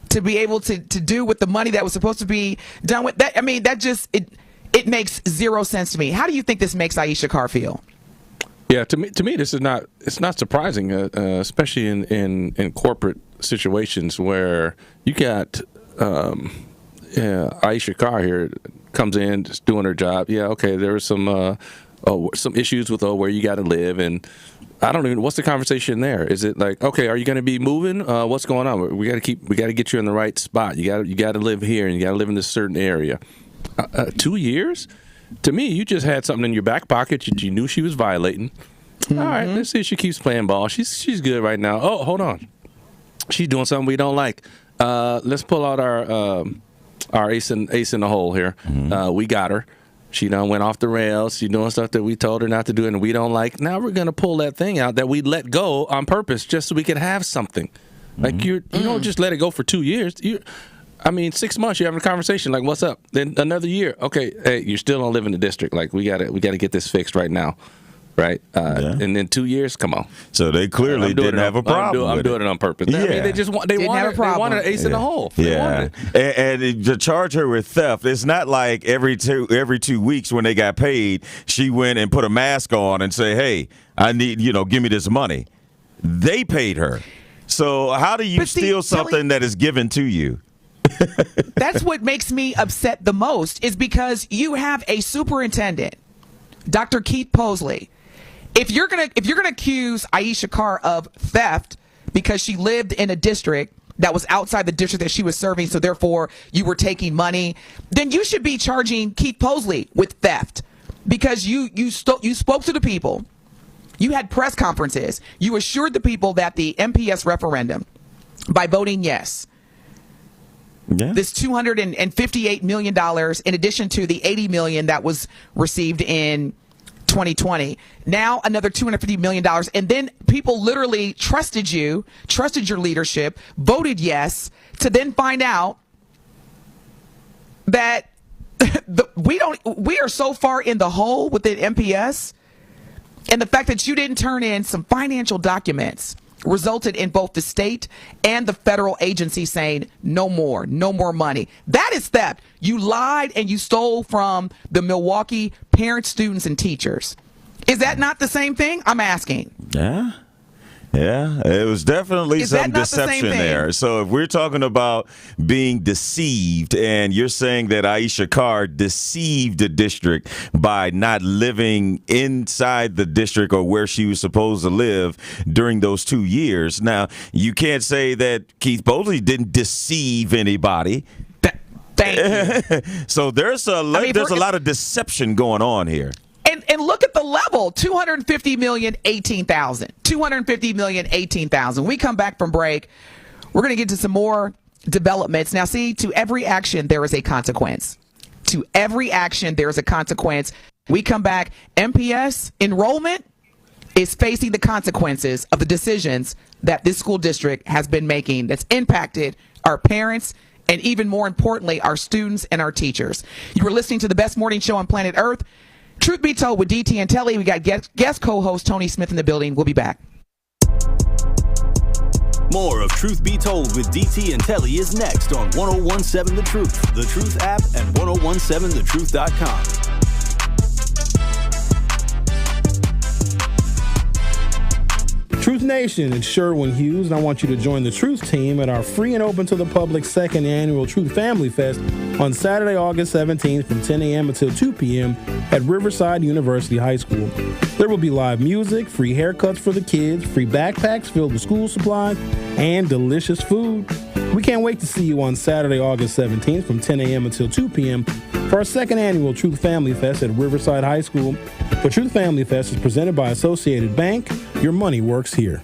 to be able to do with the money that was supposed to be done with that. I mean, that just, it makes zero sense to me. How do you think this makes Aisha Carr feel? Yeah, to me, this is not surprising, especially in corporate situations where you got Aisha Carr here comes in just doing her job. Yeah, okay, there was some issues with where you got to live, and I don't even. What's the conversation there? Is it like, okay, are you going to be moving? What's going on? We got to get you in the right spot. You got to live here, and you got to live in this certain area. 2 years? To me, you just had something in your back pocket you knew she was violating. Mm-hmm. All right, let's see if she keeps playing ball. She's good right now. Oh, hold on, she's doing something we don't like. Let's pull out our ace in the hole here. Mm-hmm. We got her. She done went off the rails. She's doing stuff that we told her not to do and we don't like. Now we're going to pull that thing out that we let go on purpose just so we could have something. Mm-hmm. Like you don't just let it go for 2 years. 6 months you're having a conversation like, what's up? Then another year. Okay, hey, you still don't live in the district. Like we got to get this fixed right now. Right? And then 2 years, come on. So they clearly didn't have a problem. I'm doing it on purpose. Yeah. I mean, they wanted an ace in the hole. Yeah. And to charge her with theft, it's not like every 2 weeks when they got paid, she went and put a mask on and say, hey, I need, give me this money. They paid her. So how do you steal something that is given to you? That's what makes me upset the most, is because you have a superintendent, Dr. Keith Posley. If you're gonna accuse Aisha Carr of theft because she lived in a district that was outside the district that she was serving, so therefore you were taking money, then you should be charging Keith Posley with theft, because you spoke to the people. You had press conferences. You assured the people that the MPS referendum, by voting yes, this $258 million, in addition to the $80 million that was received in 2020, now another $250 million. And then people literally trusted your leadership, voted yes, to then find out that we are so far in the hole within MPS. And the fact that you didn't turn in some financial documents resulted in both the state and the federal agency saying no more money. That is theft. You lied and you stole from the Milwaukee parents, students, and teachers. Is that not the same thing? I'm asking. Yeah, it was definitely some deception there. So if we're talking about being deceived, and you're saying that Aisha Carr deceived the district by not living inside the district or where she was supposed to live during those 2 years. Now, you can't say that Keith Posley didn't deceive anybody. Thank you. So there's a lot of deception going on here. And look at the level, $250 million, 18,000. $250 million, 18,000. We come back from break. We're going to get to some more developments. Now, see, to every action, there is a consequence. To every action, there is a consequence. We come back. MPS enrollment is facing the consequences of the decisions that this school district has been making that's impacted our parents and, even more importantly, our students and our teachers. You were listening to the best morning show on planet Earth. Truth Be Told with DT and Telly. We got guest co-host Tony Smith in the building. We'll be back. More of Truth Be Told with DT and Telly is next on 1017 The Truth, The Truth app, and 1017thetruth.com. Truth Nation, it's Sherwin Hughes, and I want you to join the Truth team at our free and open to the public second annual Truth Family Fest on Saturday, August 17th from 10 a.m. until 2 p.m. at Riverside University High School. There will be live music, free haircuts for the kids, free backpacks filled with school supplies, and delicious food. We can't wait to see you on Saturday, August 17th from 10 a.m. until 2 p.m. for our second annual Truth Family Fest at Riverside High School. The Truth Family Fest is presented by Associated Bank. Your money works here.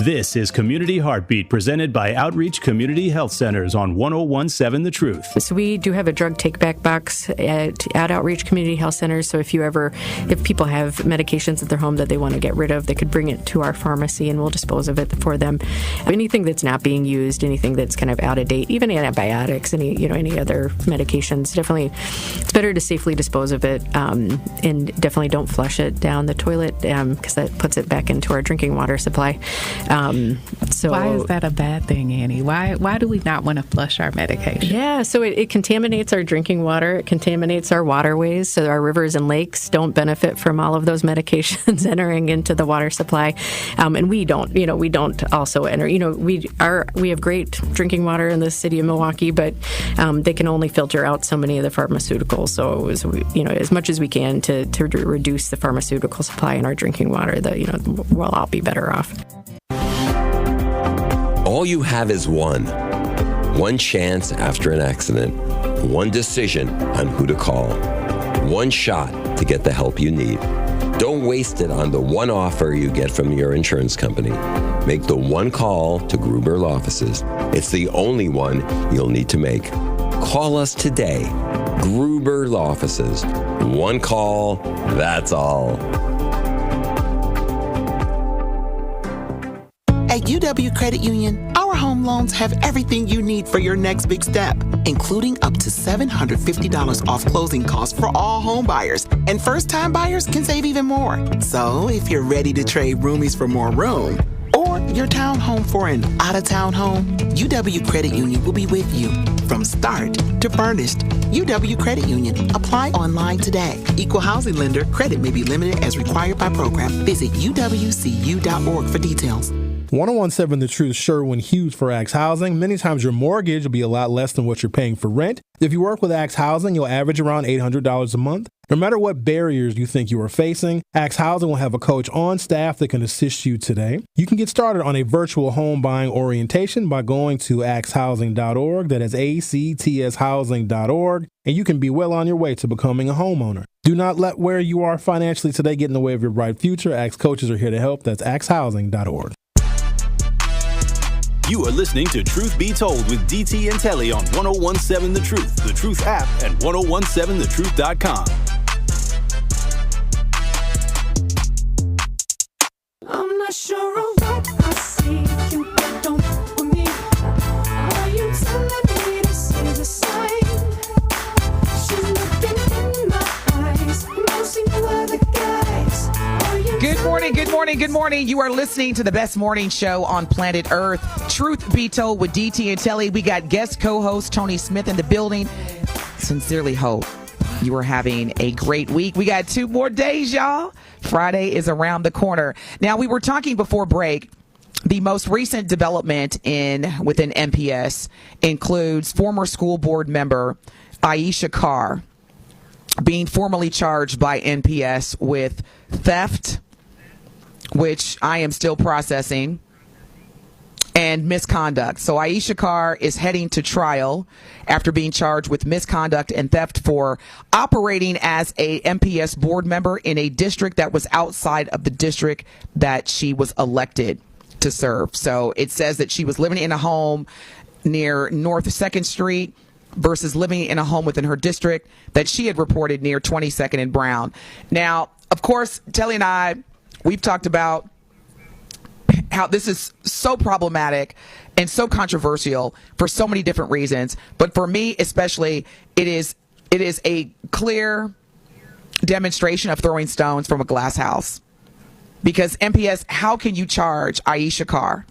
This is Community Heartbeat, presented by Outreach Community Health Centers on 1017 The Truth. So we do have a drug take-back box at Outreach Community Health Centers. So if people have medications at their home that they want to get rid of, they could bring it to our pharmacy and we'll dispose of it for them. Anything that's not being used, anything that's kind of out of date, even antibiotics, any other medications, definitely it's better to safely dispose of it, and definitely don't flush it down the toilet because that puts it back into our drinking water supply. So why is that a bad thing, Annie? Why do we not want to flush our medication? Yeah, so it contaminates our drinking water. It contaminates our waterways. So our rivers and lakes don't benefit from all of those medications entering into the water supply. And we don't also enter. We have great drinking water in the city of Milwaukee, but they can only filter out so many of the pharmaceuticals. So as much as we can to reduce the pharmaceutical supply in our drinking water, we'll all be better off. All you have is one chance after an accident, one decision on who to call, one shot to get the help you need. Don't waste it on the one offer you get from your insurance company. Make the one call to Gruber Law Offices. It's the only one you'll need to make. Call us today. Gruber Law Offices. One call, that's all. At UW Credit Union, our home loans have everything you need for your next big step, including up to $750 off closing costs for all home buyers. And first-time buyers can save even more. So if you're ready to trade roomies for more room, or your townhome for an out-of-town home, UW Credit Union will be with you from start to furnished. UW Credit Union. Apply online today. Equal housing lender. Credit may be limited as required by program. Visit uwcu.org for details. 1017 The Truth, Sherwin Hughes for Axe Housing. Many times your mortgage will be a lot less than what you're paying for rent. If you work with Axe Housing, you'll average around $800 a month. No matter what barriers you think you are facing, Axe Housing will have a coach on staff that can assist you today. You can get started on a virtual home buying orientation by going to axehousing.org. That is ACTShousing.org. And you can be well on your way to becoming a homeowner. Do not let where you are financially today get in the way of your bright future. Axe coaches are here to help. That's axehousing.org. You are listening to Truth Be Told with DT and Telly on 1017 The Truth, The Truth app, and 1017thetruth.com. I'm not sure of what I see. You don't with me. Are you telling me this is a sign? She's looking in my eyes. No single other guys. Good morning, good morning, good morning. You are listening to the best morning show on planet Earth. Truth Be Told with DT and Telly. We got guest co-host Tony Smith in the building. Sincerely hope you are having a great week. We got 2 more days, y'all. Friday is around the corner. Now, we were talking before break. The most recent development within MPS includes former school board member Aisha Carr being formally charged by MPS with theft, which I am still processing, and misconduct. So Aisha Carr is heading to trial after being charged with misconduct and theft for operating as a MPS board member in a district that was outside of the district that she was elected to serve. So it says that she was living in a home near North 2nd Street versus living in a home within her district that she had reported near 22nd and Brown. Now, of course, Telly and I, we've talked about how this is so problematic and so controversial for so many different reasons. But for me, especially, it is a clear demonstration of throwing stones from a glass house. Because MPS, how can you charge Aisha Carr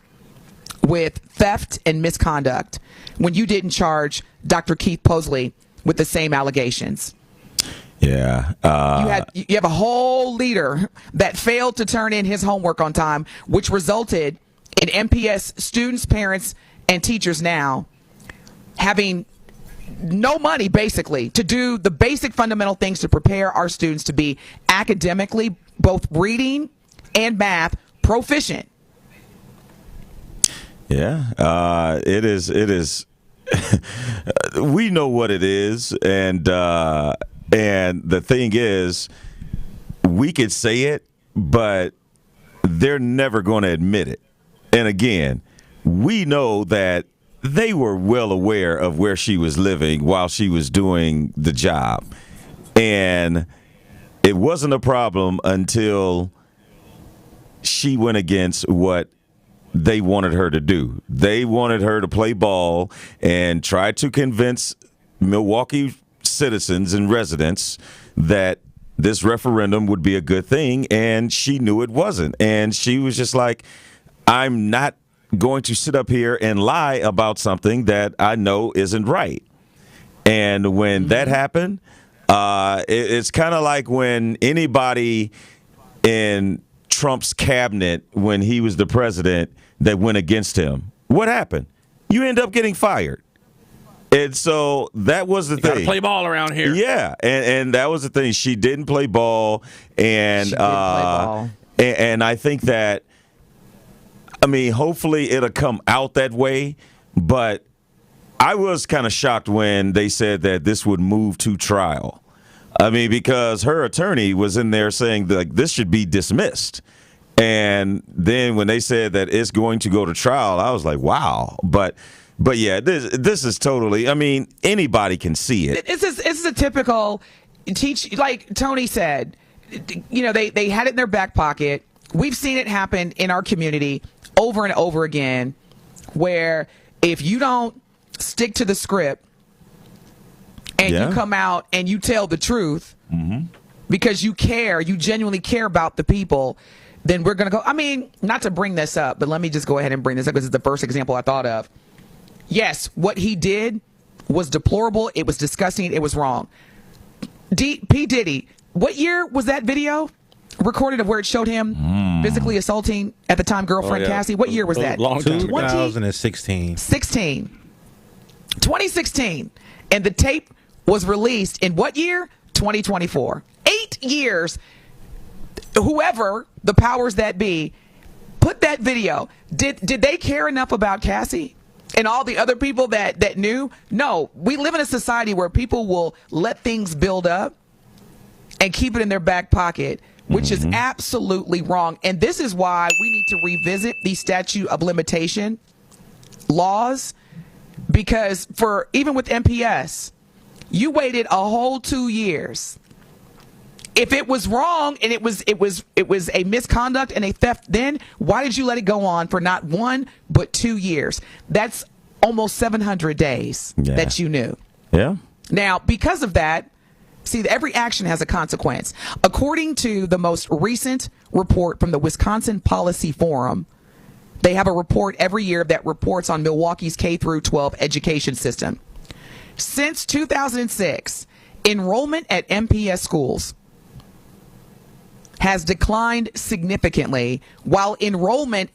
with theft and misconduct when you didn't charge Dr. Keith Posley with the same allegations? Yeah. You have a whole leader that failed to turn in his homework on time, which resulted in MPS students, parents, and teachers now having no money, basically, to do the basic fundamental things to prepare our students to be academically, both reading and math, proficient. Yeah. It is. We know what it is, and the thing is, we could say it, but they're never going to admit it. And again, we know that they were well aware of where she was living while she was doing the job. And it wasn't a problem until she went against what they wanted her to do. They wanted her to play ball and try to convince Milwaukee citizens and residents that this referendum would be a good thing, and she knew it wasn't. And she was just like, I'm not going to sit up here and lie about something that I know isn't right. And when that happened, it's kind of like when anybody in Trump's cabinet, when he was the president, that went against him. What happened? You end up getting fired. And so that was the thing. Gotta play ball around here. Yeah, and that was the thing. She didn't play ball, and and I think that, I mean, hopefully it'll come out that way. But I was kind of shocked when they said that this would move to trial. I mean, because her attorney was in there saying that this should be dismissed. And then when they said that it's going to go to trial, I was like, wow. But yeah, this is totally, I mean, anybody can see it. This is a typical like Tony said, you know, they had it in their back pocket. We've seen it happen in our community over and over again, where if you don't stick to the script and you come out and you tell the truth because you genuinely care about the people, then we're going to go. I mean, not to bring this up, but let me just go ahead and bring this up because it's the first example I thought of. Yes, what he did was deplorable. It was disgusting. It was wrong. P. Diddy, what year was that video recorded of where it showed him physically assaulting at the time girlfriend Cassie. What year was that? 2016. 2016. And the tape was released in what year? 2024. 8 years. Whoever the powers that be put that video. Did they care enough about Cassie and all the other people that knew? No. We live in a society where people will let things build up and keep it in their back pocket, which is absolutely wrong. And this is why we need to revisit the statute of limitation laws, because even with MPS, you waited a whole 2 years. If it was wrong and it was a misconduct and a theft, then why did you let it go on for not 1 but 2 years? That's almost 700 days that you knew. Yeah. Now, because of that, see, every action has a consequence. According to the most recent report from the Wisconsin Policy Forum, they have a report every year that reports on Milwaukee's K-12 education system. Since 2006, enrollment at MPS schools has declined significantly, while enrollment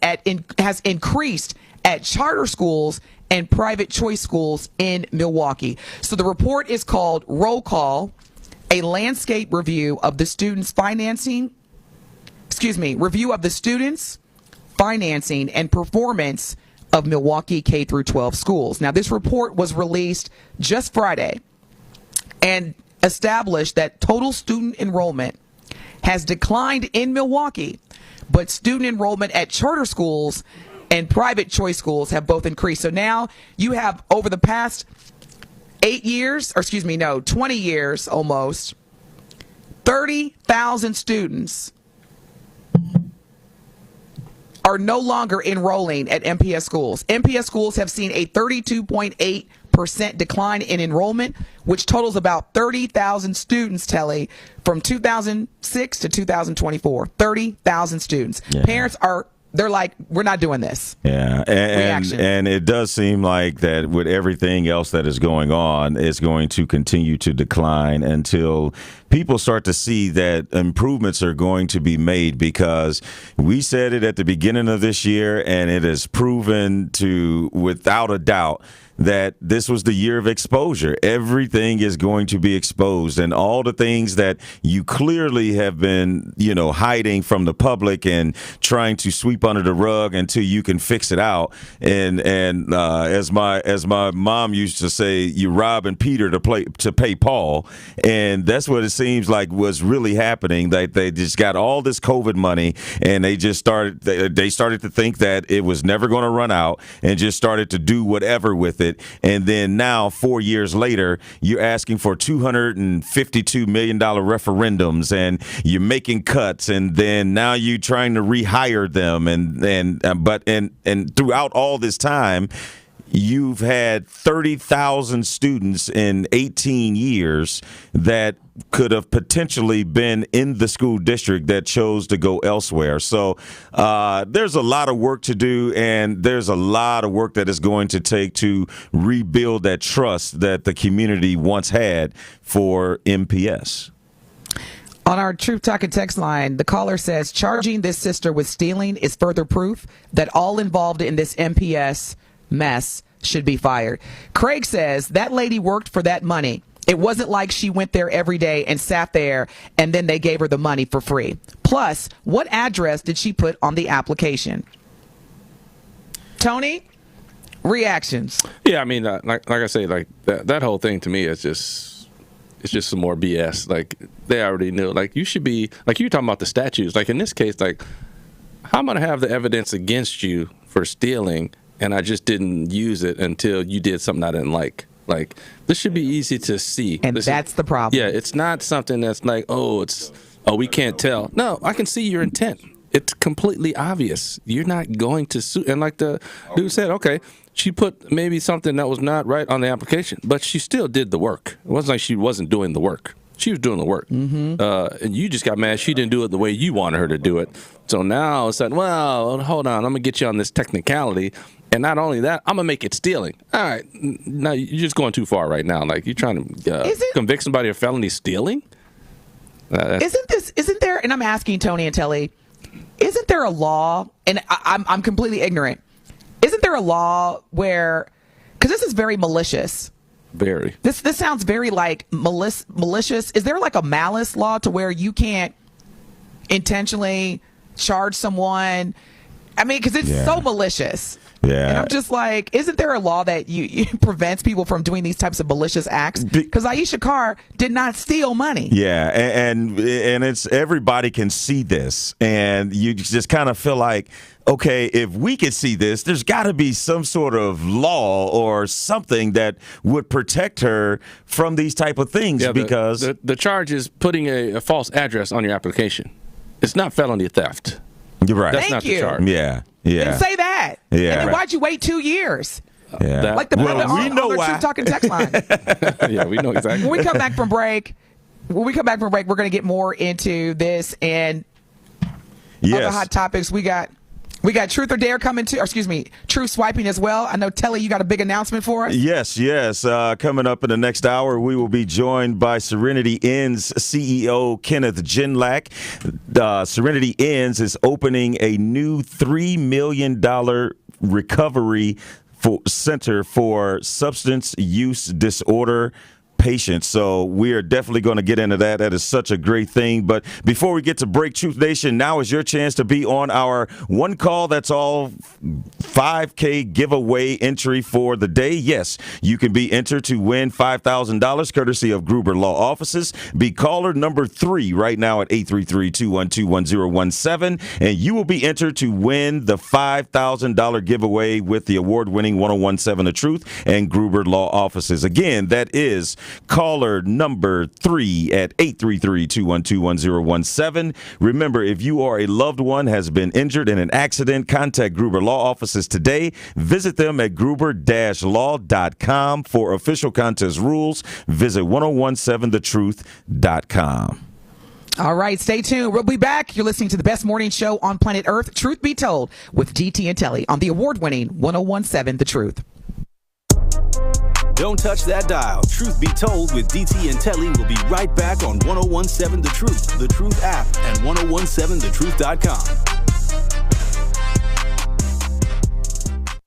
has increased at charter schools and private choice schools in Milwaukee. So the report is called Roll Call, a landscape review of the students' financing and performance of Milwaukee K-12 schools. Now, this report was released just Friday and established that total student enrollment has declined in Milwaukee, but student enrollment at charter schools and private choice schools have both increased. So now you have, over the past 20 years almost, 30,000 students are no longer enrolling at MPS schools. MPS schools have seen a 32.8% decline in enrollment, which totals about 30,000 students, Telly, from 2006 to 2024. 30,000 students. Parents they're like, we're not doing this. Yeah, and it does seem like that with everything else that is going on, it's going to continue to decline until people start to see that improvements are going to be made, because we said it at the beginning of this year, and it is proven to, without a doubt, that this was the year of exposure. Everything is going to be exposed, and all the things that you clearly have been, hiding from the public and trying to sweep under the rug until you can fix it out. And as my mom used to say, you robbing Peter to pay Paul, and that's what it seems like was really happening. That they just got all this COVID money, and they started to think that it was never going to run out, and just started to do whatever with it. And then now, 4 years later, you're asking for $252 million referendums, and you're making cuts, and then now you're trying to rehire them, and throughout all this time, you've had 30,000 students in 18 years that could have potentially been in the school district that chose to go elsewhere. So there's a lot of work to do, and there's a lot of work that is going to take to rebuild that trust that the community once had for MPS. On our Truth Talking text line, the caller says, charging this sister with stealing is further proof that all involved in this MPS mess should be fired. Craig says, that lady worked for that money. It wasn't like she went there every day and sat there and then they gave her the money for free. Plus, what address did she put on the application? Tony, reactions? Yeah, I mean, like I say, like that whole thing to me is just, it's just some more BS. Like, they already knew. Like, you should be, like, you're talking about the statutes. Like, in this case, like, how am I going to have the evidence against you for stealing, and I just didn't use it until you did something I didn't like? Like, this should be easy to see. And that's the problem. Yeah, it's not something that's like, we can't tell. No, I can see your intent. It's completely obvious. You're not going to sue. And like the dude said, okay, she put maybe something that was not right on the application, but she still did the work. It wasn't like she wasn't doing the work. She was doing the work. Mm-hmm. And you just got mad she didn't do it the way you wanted her to do it. So now it's like, well, hold on, I'm going to get you on this technicality. And not only that, I'm going to make it stealing. All right, now you're just going too far right now. Like, you're trying to convict somebody of felony stealing? Isn't there, and I'm asking Tony and Telly, isn't there a law, and I'm completely ignorant, isn't there a law where, because this is very malicious. Very. This sounds very like malicious. Is there like a malice law to where you can't intentionally charge someone? I mean, because it's so malicious. Yeah. And I'm just like, isn't there a law that you prevents people from doing these types of malicious acts? Because Aisha Carr did not steal money. Yeah, and it's everybody can see this, and you just kind of feel like, okay, if we could see this, there's got to be some sort of law or something that would protect her from these type of things. Yeah, because the charge is putting a false address on your application. It's not felony theft. You're right. That's not the charge. Yeah. Yeah. Didn't say that. Yeah. And then why'd you wait 2 years? Yeah. Like the we know why. Truth Talking text line. Yeah, we know exactly. When we come back from break, we're going to get more into this and other hot topics. We got Truth or Dare coming to, or excuse me, Truth Swiping as well. I know, Telly, you got a big announcement for us? Yes. Coming up in the next hour, we will be joined by Serenity Inns CEO Kenneth Genlack. Serenity Inns is opening a new $3 million recovery center for substance use disorder patients. So we are definitely going to get into that. That is such a great thing. But before we get to break, Truth Nation, now is your chance to be on our One Call That's All 5K giveaway entry for the day. Yes, you can be entered to win $5,000 courtesy of Gruber Law Offices. Be caller number 3 right now at 833-212-1017, and you will be entered to win the $5,000 giveaway with the award-winning 1017 The Truth and Gruber Law Offices. Again, that is caller number 3 at 833-212-1017. Remember, if you or a loved one has been injured in an accident, contact Gruber Law Offices today. Visit them at gruber-law.com. For official contest rules, visit 1017thetruth.com. All right, stay tuned. We'll be back. You're listening to the best morning show on planet Earth, Truth Be Told, with DT and Telly on the award-winning 1017 The Truth. Don't touch that dial. Truth Be Told with DT and Telly will be right back on 1017 The Truth, The Truth app, and 1017thetruth.com.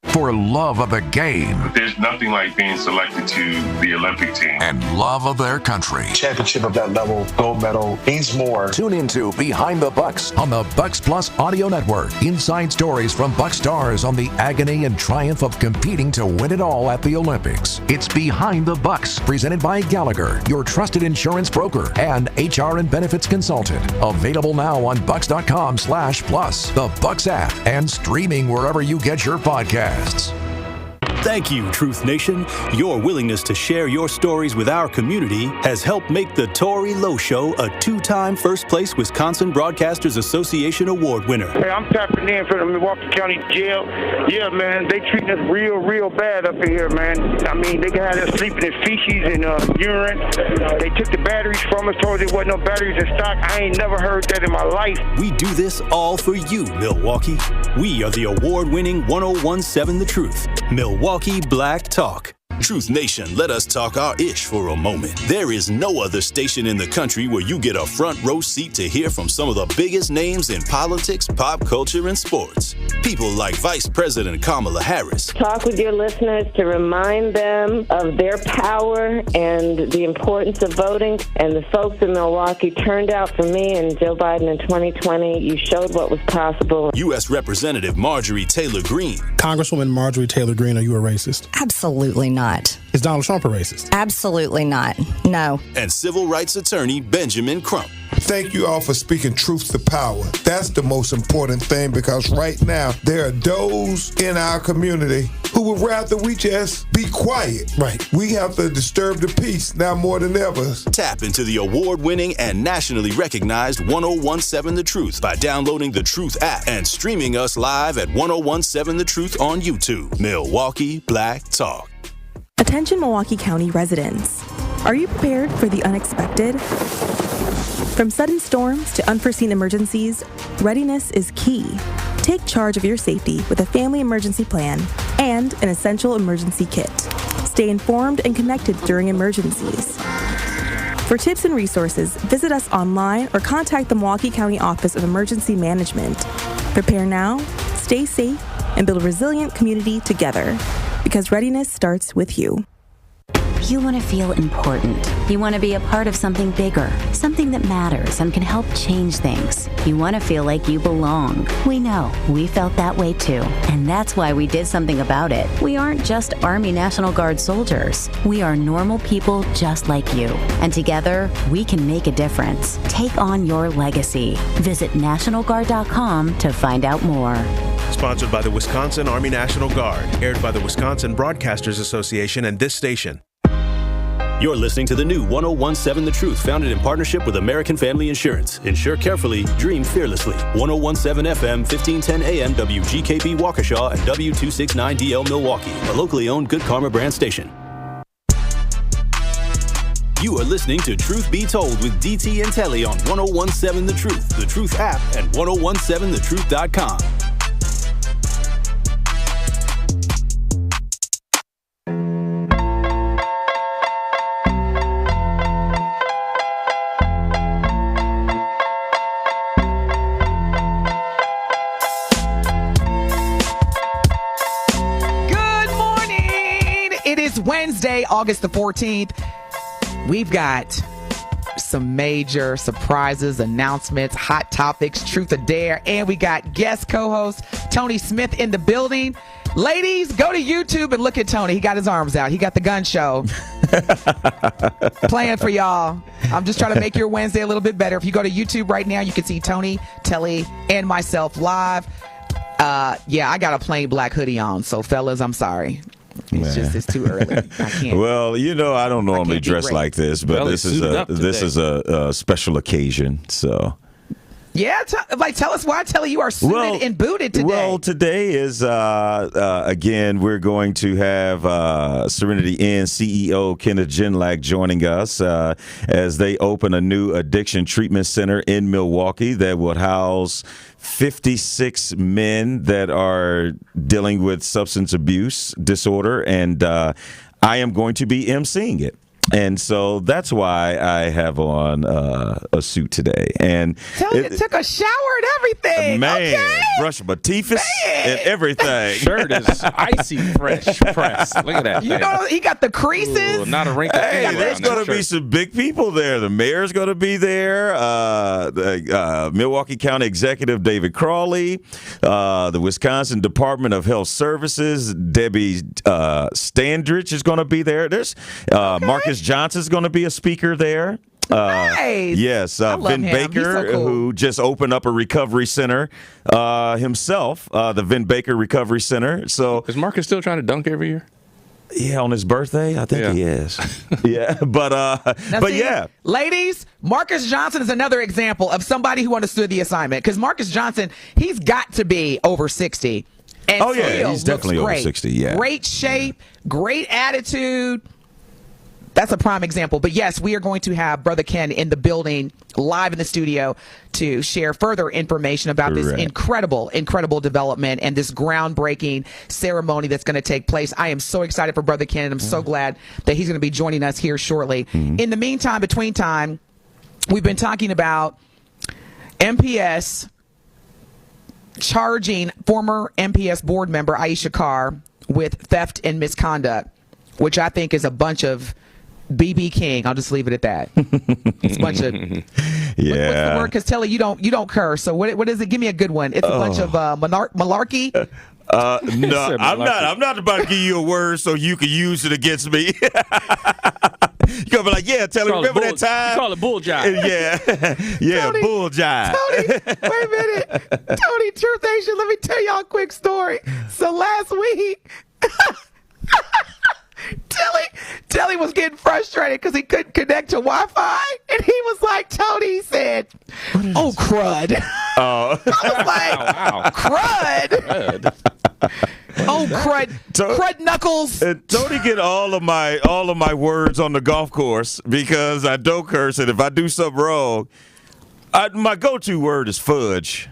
For love of the game. There's nothing like being selected to the Olympic team. And love of their country. Championship of that level, gold medal, means more. Tune into Behind the Bucks on the Bucks Plus Audio Network. Inside stories from Buck stars on the agony and triumph of competing to win it all at the Olympics. It's Behind the Bucks, presented by Gallagher, your trusted insurance broker and HR and benefits consultant. Available now on bucks.com/plus, the Bucks app, and streaming wherever you get your podcasts. Thank you, Truth Nation. Your willingness to share your stories with our community has helped make the Tory Lowe Show a 2-time first place Wisconsin Broadcasters Association Award winner. Hey, I'm tapping in from the Milwaukee County Jail. Yeah, man, they treating us real bad up in here, man. I mean, they had us sleeping in feces and urine. They took the batteries from us, told us there wasn't no batteries in stock. I ain't never heard that in my life. We do this all for you, Milwaukee. We are the award-winning 1017 The Truth, Milwaukee Black Talk. Truth Nation, let us talk our ish for a moment. There is no other station in the country where you get a front row seat to hear from some of the biggest names in politics, pop culture, and sports. People like Vice President Kamala Harris. Talk with your listeners to remind them of their power and the importance of voting. And the folks in Milwaukee turned out for me and Joe Biden in 2020. You showed what was possible. U.S. Representative Marjorie Taylor Greene. Congresswoman Marjorie Taylor Greene, are you a racist? Absolutely not. Is Donald Trump a racist? Absolutely not. No. And civil rights attorney Benjamin Crump. Thank you all for speaking truth to power. That's the most important thing, because right now there are those in our community who would rather we just be quiet. Right. We have to disturb the peace now more than ever. Tap into the award-winning and nationally recognized 1017 The Truth by downloading the Truth app and streaming us live at 1017 The Truth on YouTube. Milwaukee Black Talk. Attention Milwaukee County residents. Are you prepared for the unexpected? From sudden storms to unforeseen emergencies, readiness is key. Take charge of your safety with a family emergency plan and an essential emergency kit. Stay informed and connected during emergencies. For tips and resources, visit us online or contact the Milwaukee County Office of Emergency Management. Prepare now, stay safe, and build a resilient community together. Because readiness starts with you. You want to feel important. You want to be a part of something bigger, something that matters and can help change things. You want to feel like you belong. We know. We felt that way too. And that's why we did something about it. We aren't just Army National Guard soldiers. We are normal people just like you. And together, we can make a difference. Take on your legacy. Visit NationalGuard.com to find out more. Sponsored by the Wisconsin Army National Guard. Aired by the Wisconsin Broadcasters Association and this station. You're listening to the new 1017 The Truth, founded in partnership with American Family Insurance. Insure carefully, dream fearlessly. 1017 FM, 1510 AM, WGKB Waukesha, and W269DL Milwaukee, a locally owned Good Karma brand station. You are listening to Truth Be Told with DT and Telly on 1017 The Truth app, and 1017thetruth.com. Wednesday, August the 14th. We've got some major surprises, announcements, hot topics, truth or dare, and we got guest co-host Tony Smith in the building. Ladies, go to YouTube and look at Tony. He got his arms out. He got the gun show playing for y'all. I'm just trying to make your Wednesday a little bit better. If you go to YouTube right now, you can see Tony, Telly, and myself live. Yeah, I got a plain black hoodie on, so fellas, I'm sorry. It's too early. I can't. Well, I don't normally dress like this, but this is a special occasion. So, yeah, tell us why. Telly, you are suited and booted today. Well, today is again we're going to have Serenity Inn CEO Kenneth Genlack joining us as they open a new addiction treatment center in Milwaukee that will house 56 men that are dealing with substance abuse disorder, and I am going to be emceeing it. And so that's why I have on a suit today. And it took a shower and everything. Man, okay. brush my teeth and everything. Shirt is icy fresh press. Look at that. You know, he got the creases. Ooh, not a wrinkle. Hey, there's going to be some big people there. The mayor's going to be there. The Milwaukee County Executive David Crawley, the Wisconsin Department of Health Services, Debbie Standridge is going to be there. There's Marcus Johnson's going to be a speaker there. Nice. Yes, Vin Baker, so cool. who just opened up a recovery center himself, the Vin Baker Recovery Center. So is Marcus still trying to dunk every year? Yeah, on his birthday, I think he is. Yeah, but yeah. Ladies, Marcus Johnson is another example of somebody who understood the assignment, because Marcus Johnson, he's got to be over 60. And he's definitely over 60, yeah. Great shape, great attitude. That's a prime example. But yes, we are going to have Brother Ken in the building, live in the studio, to share further information about this incredible development and this groundbreaking ceremony that's going to take place. I am so excited for Brother Ken, and I'm so glad that he's going to be joining us here shortly. In the meantime, between time, we've been talking about MPS charging former MPS board member Aisha Carr with theft and misconduct, which I think is a bunch of BB King. I'll just leave it at that. It's a bunch of what's the word? Because Telly, you don't curse. So what is it? Give me a good one. It's a bunch of malarkey. No, I'm not about to give you a word so you can use it against me. You're gonna be like, yeah, Telly, remember that time? You call it bull jive. Yeah, Tony, bull jive. Tony, wait a minute. Tony, Truth Nation, let me tell y'all a quick story. So last week, Telly was getting frustrated because he couldn't connect to Wi-Fi, and he was like, Tony, he said, "Oh, crud." Oh, I was like, crud. Oh, crud! Crud knuckles. Tony get all of my words on the golf course because I don't curse, and if I do something wrong, my go-to word is fudge.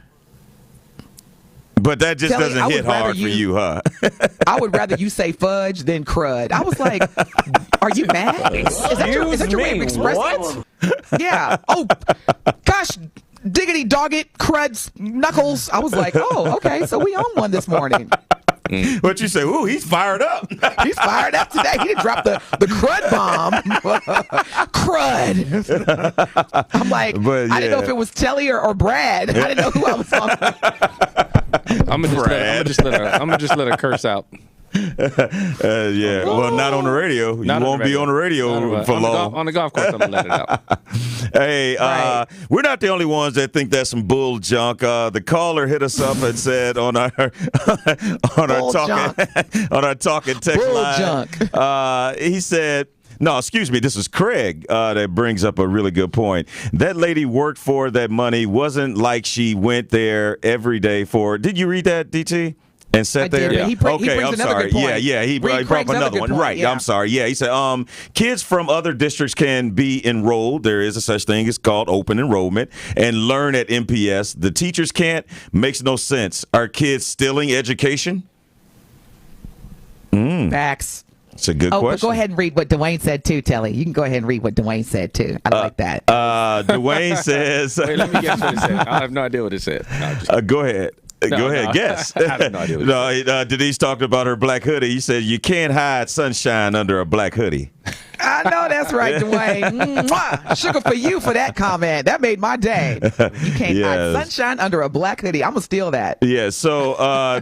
But that just Telly, doesn't hit hard for you, huh? I would rather you say fudge than crud. I was like, are you mad? Is that your way of expressing it? Yeah. Oh, gosh, diggity dog it, cruds, knuckles. I was like, oh, okay, so we on one this morning. What you say? Ooh, he's fired up. He's fired up today. He didn't drop the crud bomb. Crud. I'm like, I didn't know if it was Telly or Brad. I didn't know who I was talking. I'm gonna just let her curse out. Yeah. Well, not on the radio. You won't be on the radio for long. On the golf course, I'm gonna let it out. Hey, we're not the only ones that think that's some bull junk. The caller hit us up and said on our talking text bull line. Junk. He said. No, excuse me. This is Craig that brings up a really good point. That lady worked for that money. Wasn't like she went there every day for. Did you read that, DT? And sat there. Yeah. He brings I'm another sorry. good point. Yeah. He brought up another one. Right. Yeah. I'm sorry. Yeah. He said, kids from other districts can be enrolled. There is a such thing. It's called open enrollment and learn at MPS. The teachers can't. Makes no sense. Are kids stealing education? Facts. It's a good question. But go ahead and read what Dwayne said too, Telly. You can go ahead and read what Dwayne said too. I like that. Dwayne says. Wait, let me guess what it said. I have no idea what it said. No, go ahead. Go ahead, guess. I have no idea. What Denise talked about her black hoodie. He said you can't hide sunshine under a black hoodie. I know that's right, Dwayne. Mwah! Sugar for you for that comment. That made my day. You can't hide sunshine under a black hoodie. I'm gonna steal that. Yeah. So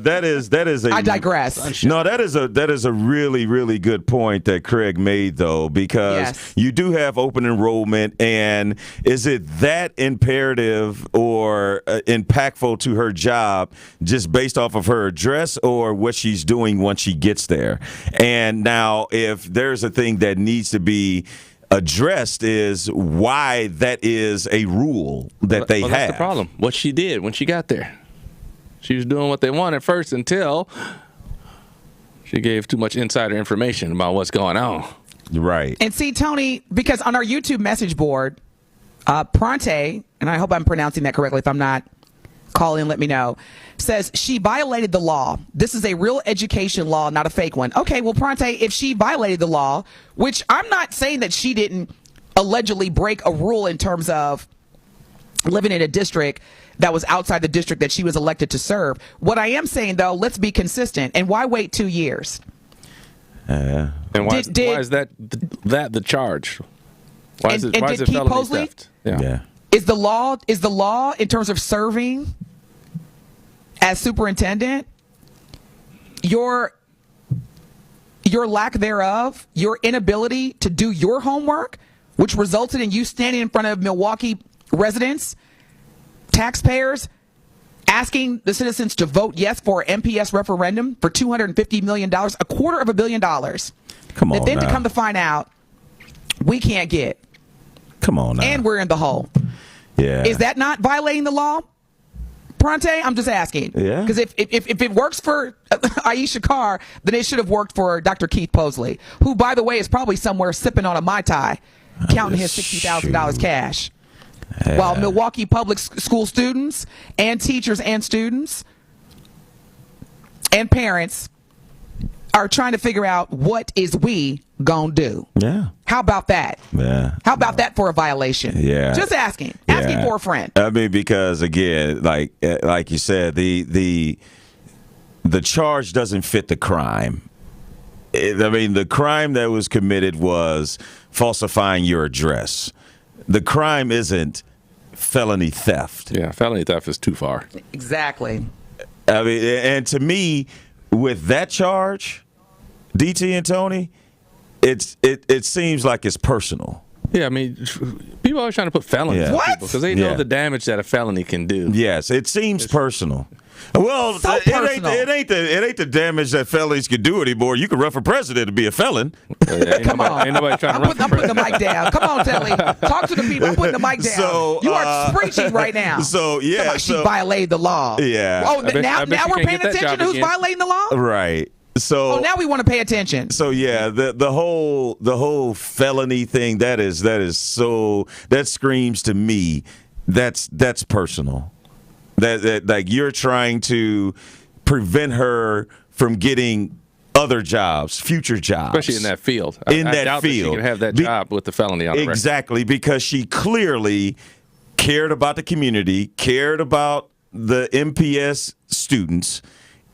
that is a. I digress. No, that is a really, really good point that Craig made though, because you do have open enrollment, and is it that imperative or impactful to her job just based off of her address or what she's doing once she gets there? And now, if there's a thing that needs to be addressed, is why that is a rule that they have. That's the problem. What she did when she got there, she was doing what they wanted first until she gave too much insider information about what's going on. Right. And see, Tony, because on our YouTube message board, Pronte, and I hope I'm pronouncing that correctly. If I'm not, call in, let me know, says she violated the law. This is a real education law, not a fake one. Okay, well, Pronte, if she violated the law, which I'm not saying that she didn't allegedly break a rule in terms of living in a district that was outside the district that she was elected to serve. What I am saying, though, let's be consistent. And why wait 2 years? And why is that the charge? Why is it felony Posley, theft? Yeah. Is the law in terms of serving as superintendent, your lack thereof, your inability to do your homework, which resulted in you standing in front of Milwaukee residents, taxpayers, asking the citizens to vote yes for an MPS referendum for $250 million, $250 million. Come on, that then now. to come to find out we can't get. Come on, now. And we're in the hole. Yeah. Is that not violating the law, Pronte? I'm just asking. Yeah. Because if it works for Aisha Carr, then it should have worked for Dr. Keith Posley, who, by the way, is probably somewhere sipping on a Mai Tai, counting his $60,000 cash. Yeah. While Milwaukee public school students and teachers and students and parents are trying to figure out what is we gonna do. Yeah. How about that? Yeah. How about that for a violation? Yeah. Just asking for a friend. I mean, because again, like you said, the charge doesn't fit the crime. The crime that was committed was falsifying your address. The crime isn't felony theft. Yeah, felony theft is too far. Exactly. I mean, and to me, with that charge, DT and Tony, it seems like it's personal. Yeah, I mean, people are always trying to put felonies on people because they know the damage that a felony can do. Yes, it seems personal. Well, So personal. it ain't the damage that felons can do anymore. You can run for president to be a felon. Come on. Ain't nobody trying to run I'm putting the mic down. Come on, Telly. Talk to the people. I'm putting the mic down. So, you are preaching right now. So, yeah. She violated the law. Yeah. Oh, I bet now you we're can't paying get that attention job to who's again. violating the law? Right. So now we want to pay attention. So yeah, the whole felony thing that screams to me that's personal. That like you're trying to prevent her from getting other jobs, future jobs, especially in that field. I doubt that she can have that job with the felony on the record. Exactly, because she clearly cared about the community, cared about the MPS students,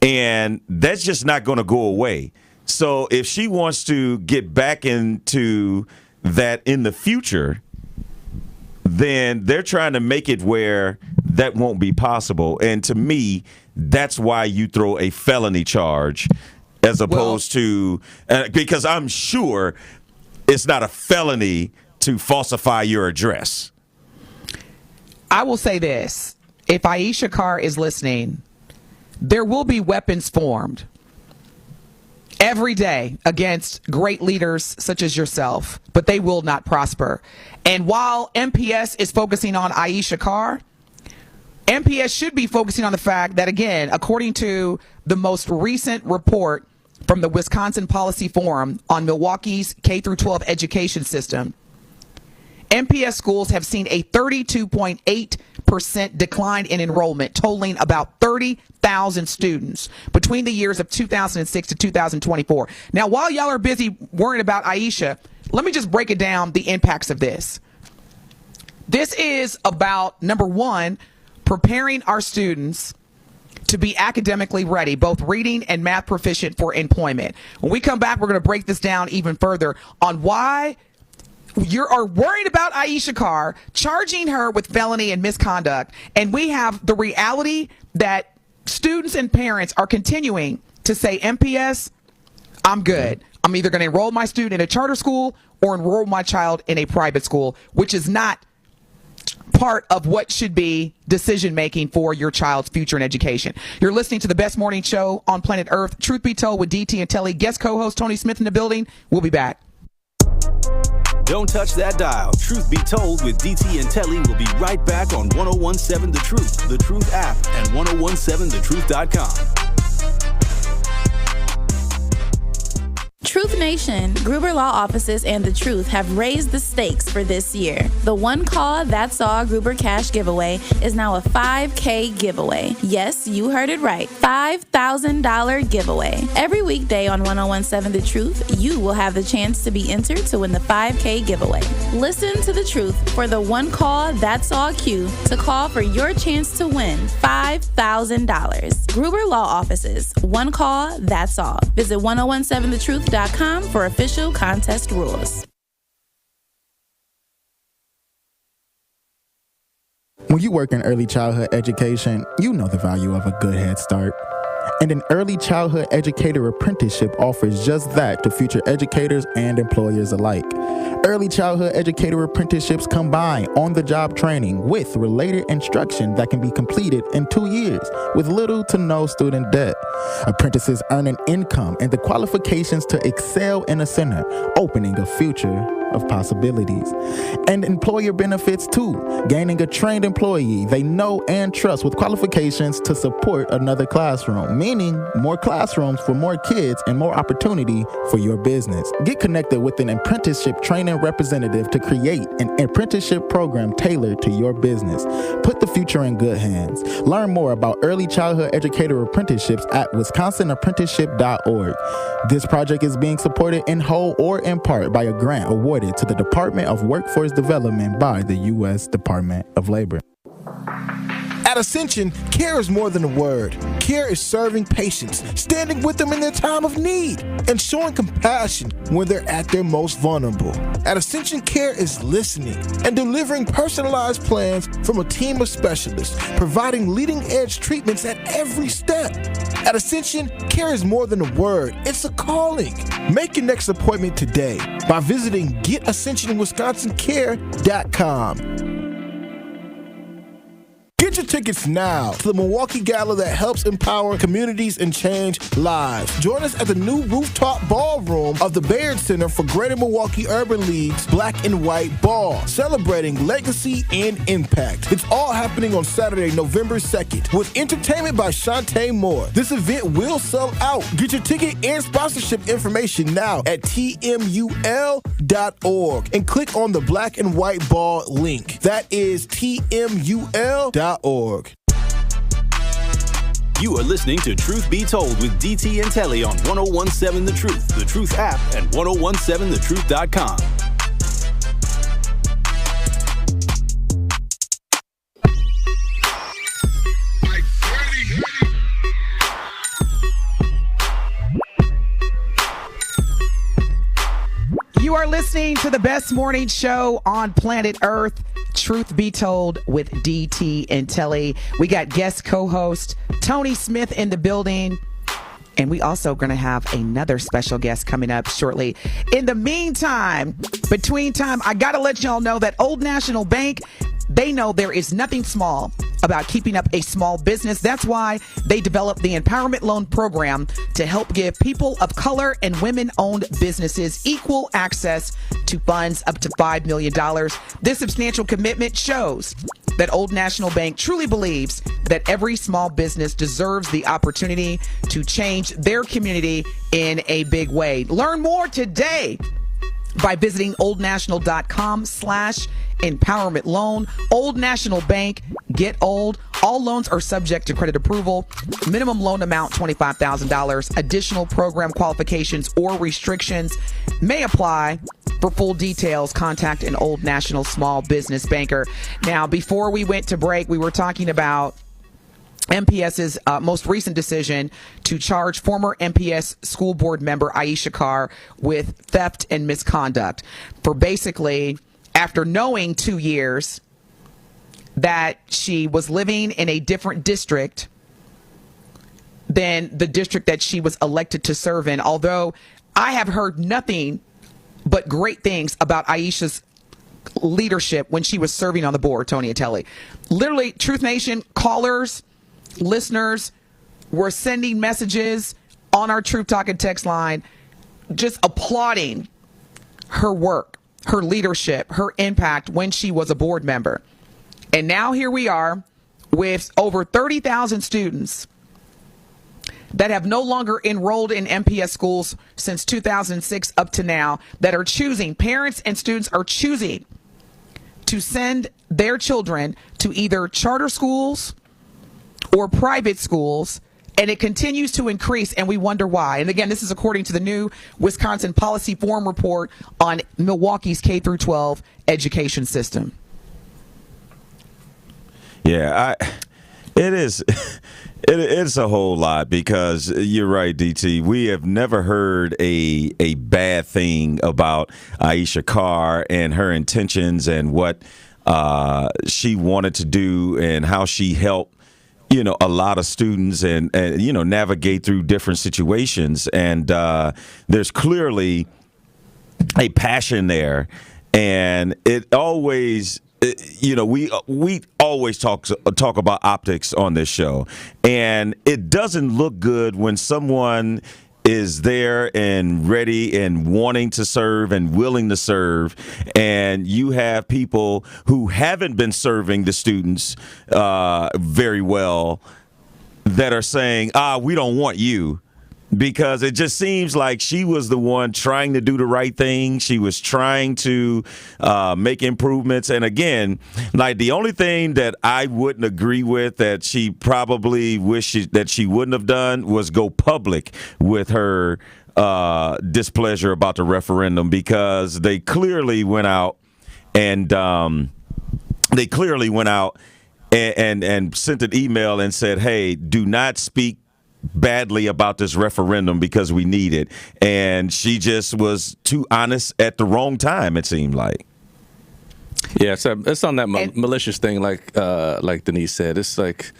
and that's just not going to go away. So if she wants to get back into that in the future, then they're trying to make it where that won't be possible. And to me, that's why you throw a felony charge as opposed to because I'm sure it's not a felony to falsify your address. I will say this. If Aisha Carr is listening, there will be weapons formed every day against great leaders such as yourself, but they will not prosper. And while MPS is focusing on Aisha Carr, MPS should be focusing on the fact that, again, according to the most recent report from the Wisconsin Policy Forum on Milwaukee's K-12 education system, MPS schools have seen a 32.8% decline in enrollment, totaling about 30,000 students between the years of 2006 to 2024. Now, while y'all are busy worrying about Aisha, let me just break it down, the impacts of this. This is about, number one, preparing our students to be academically ready, both reading and math proficient for employment. When we come back, we're going to break this down even further on why you are worried about Aisha Carr, charging her with felony and misconduct, and we have the reality that students and parents are continuing to say, MPS, I'm good. I'm either going to enroll my student in a charter school or enroll my child in a private school, which is not part of what should be decision making for your child's future in education. You're listening to the best morning show on planet Earth, Truth Be Told with DT and Telly. Guest co-host Tony Smith in the building. We'll be back. Don't touch that dial. Truth Be Told with DT and Telly will be right back on 1017 The Truth, The Truth app, and 1017thetruth.com. Truth Nation, Gruber Law Offices and The Truth have raised the stakes for this year. The One Call That's All Gruber Cash Giveaway is now a $5K giveaway. Yes, you heard it right. $5,000 giveaway. Every weekday on 1017 The Truth, you will have the chance to be entered to win the $5K giveaway. Listen to The Truth for the One Call That's All cue to call for your chance to win $5,000. Gruber Law Offices, One Call That's All. Visit 1017thetruth.com for official contest rules. When you work in early childhood education, you know the value of a good head start. And an early childhood educator apprenticeship offers just that to future educators and employers alike. Early childhood educator apprenticeships combine on-the-job training with related instruction that can be completed in 2 years with little to no student debt. Apprentices earn an income and the qualifications to excel in a center, opening a future of possibilities. And employer benefits too, gaining a trained employee they know and trust with qualifications to support another classroom, meaning more classrooms for more kids and more opportunity for your business. Get connected with an apprenticeship training representative to create an apprenticeship program tailored to your business. Put the future in good hands. Learn more about early childhood educator apprenticeships at wisconsinapprenticeship.org. This project is being supported in whole or in part by a grant awarded to the Department of Workforce Development by the U.S. Department of Labor. At Ascension, care is more than a word. Care is serving patients, standing with them in their time of need, and showing compassion when they're at their most vulnerable. At Ascension, care is listening and delivering personalized plans from a team of specialists, providing leading-edge treatments at every step. At Ascension, care is more than a word. It's a calling. Make your next appointment today by visiting GetAscensionWisconsinCare.com. Get your tickets now to the Milwaukee Gala that helps empower communities and change lives. Join us at the new rooftop ballroom of the Baird Center for Greater Milwaukee Urban League's Black and White Ball, celebrating legacy and impact. It's all happening on Saturday, November 2nd, with entertainment by Shantae Moore. This event will sell out. Get your ticket and sponsorship information now at tmul.org and click on the Black and White Ball link. That is tmul.org. You are listening to Truth Be Told with DT and Telly on 1017 The Truth, The Truth app, and 1017thetruth.com. You are listening to the best morning show on planet Earth, Truth Be Told with DT and Telly. We got guest co-host Tony Smith in the building, and we also going to have another special guest coming up shortly. In the meantime, between time, I got to let y'all know that Old National Bank, they know there is nothing small about keeping up a small business. That's why they developed the Empowerment Loan Program to help give people of color and women-owned businesses equal access to funds up to $5 million. This substantial commitment shows that Old National Bank truly believes that every small business deserves the opportunity to change their community in a big way. Learn more today by visiting oldnational.com/empowerment loan. Old National Bank, get old. All loans are subject to credit approval. Minimum loan amount $25,000. Additional program qualifications or restrictions may apply. For full details, contact an Old National small business banker. Now, before we went to break, we were talking about MPS's most recent decision to charge former MPS school board member Aisha Carr with theft and misconduct for basically, after knowing 2 years that she was living in a different district than the district that she was elected to serve in. Although I have heard nothing but great things about Aisha's leadership when she was serving on the board, Tony and Telly. Literally, Truth Nation callers, listeners were sending messages on our Truth Talking text line just applauding her work, her leadership, her impact when she was a board member. And now here we are with over 30,000 students that have no longer enrolled in MPS schools since 2006 up to now that are choosing, parents and students are choosing to send their children to either charter schools or private schools, and it continues to increase, and we wonder why. And again, this is according to the new Wisconsin Policy Forum report on Milwaukee's K-12 education system. Yeah, it is. It's a whole lot, because you're right, DT. We have never heard a bad thing about Aisha Carr and her intentions and what she wanted to do and how she helped a lot of students and navigate through different situations. And there's clearly a passion there. And it always, we always talk about optics on this show. And it doesn't look good when someone is there and ready and wanting to serve and willing to serve, and you have people who haven't been serving the students very well that are saying, we don't want you. Because it just seems like she was the one trying to do the right thing. She was trying to make improvements. And again, like, the only thing that I wouldn't agree with that she probably wished that she wouldn't have done was go public with her displeasure about the referendum, because they clearly went out and and sent an email and said, hey, do not speak badly about this referendum because we need it. And she just was too honest at the wrong time, it seemed like. Yeah, so it's on that malicious thing, like Denise said. It's like,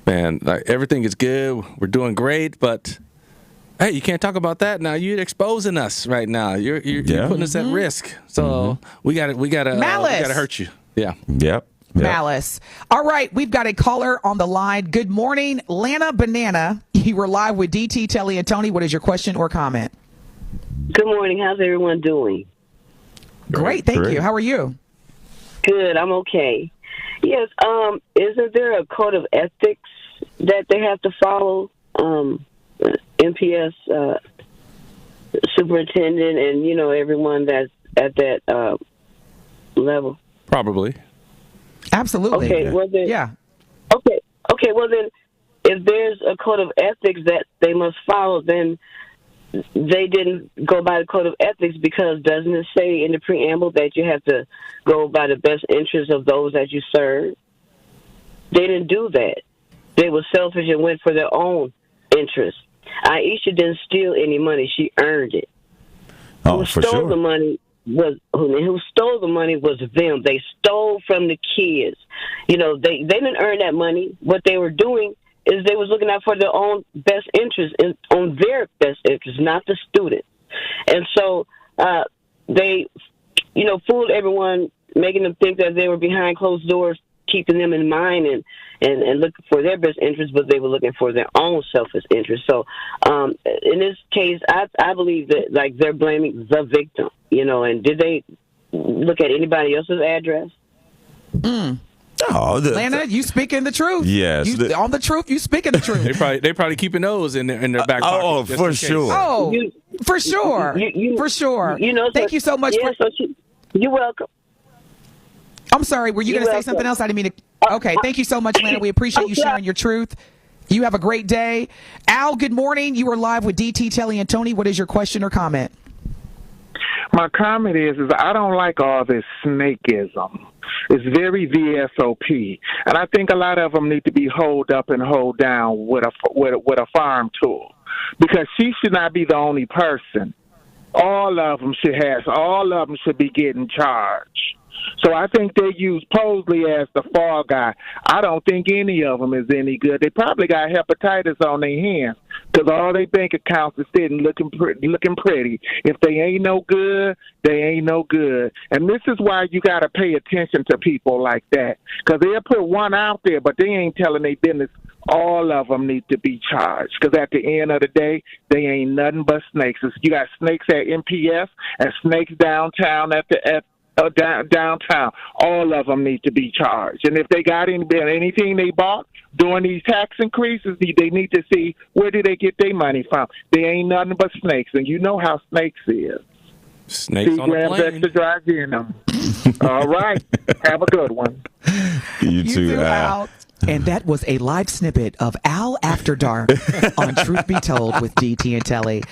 man, like, everything is good, we're doing great, but hey, you can't talk about that now. You're exposing us right now. You're putting us at risk. So we gotta hurt you. Yeah. Yep. Malice. All right, we've got a caller on the line. Good morning, Lana Banana. You were live with DT, Telly, and Tony. What is your question or comment? Good morning. How's everyone doing? Great, thank you. How are you? Good, I'm okay. Yes, isn't there a code of ethics that they have to follow? MPS superintendent and, everyone that's at that level? Probably. Absolutely. Okay, well then, yeah. Okay, well then, if there's a code of ethics that they must follow, then they didn't go by the code of ethics, because doesn't it say in the preamble that you have to go by the best interests of those that you serve? They didn't do that. They were selfish and went for their own interests. Aisha didn't steal any money; she earned it. Oh, for sure. Who stole the money was them. They stole from the kids. You know, they didn't earn that money. What they were doing is they was looking out for their own best interest, on their best interest, not the student. And so they, fooled everyone, making them think that they were behind closed doors, keeping them in mind and looking for their best interest, but they were looking for their own selfish interest. So in this case, I believe that, like, they're blaming the victim, and did they look at anybody else's address? Oh, Lana, you speaking the truth. Yes. On the truth, you speaking the truth. They probably keeping those in their back pocket. Oh, for sure. Oh, for sure. For sure. Thank you so much. You're welcome. I'm sorry, were you going to say something else? I didn't mean to. Okay, thank you so much, Lana. We appreciate you sharing your truth. You have a great day. Al, good morning. You are live with DT, Telly, and Tony. What is your question or comment? My comment is I don't like all this snakeism. It's very VSOP, and I think a lot of them need to be holed up and hold down with a farm tool, because she should not be the only person. All of them should be getting charged. So I think they use Posley as the fall guy. I don't think any of them is any good. They probably got hepatitis on their hands, because all their bank accounts are sitting looking pretty. If they ain't no good, they ain't no good. And this is why you got to pay attention to people like that, because they'll put one out there, but they ain't telling their business. All of them need to be charged, because at the end of the day, they ain't nothing but snakes. You got snakes at MPS and snakes downtown downtown. All of them need to be charged. And if they got anything they bought during these tax increases, they need to see where did they get their money from. They ain't nothing but snakes, and you know how snakes is. Snakes on a plane. Extra dry in them. All right. Have a good one. You too, Al. And that was a live snippet of Al After Dark on Truth Be Told with DT and Telly.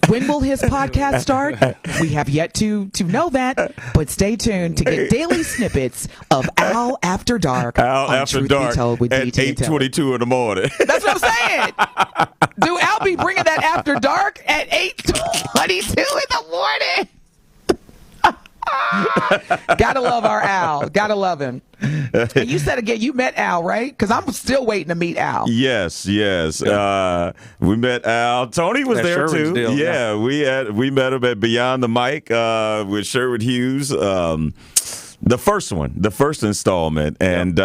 When will his podcast start? We have yet to know that, but stay tuned to get daily snippets of Al After Dark on Truth Be Told with DT and Telly. At 8:22 in the morning. That's what I'm saying. Do Al be bringing that After Dark at 8:22 in the morning? Gotta love our Al. Gotta love him. And you said again, you met Al, right? Because I'm still waiting to meet Al. Yes. We met Al. Tony was there too. Deal, yeah, we met him at Beyond the Mic with Sherwood Hughes. The first installment. And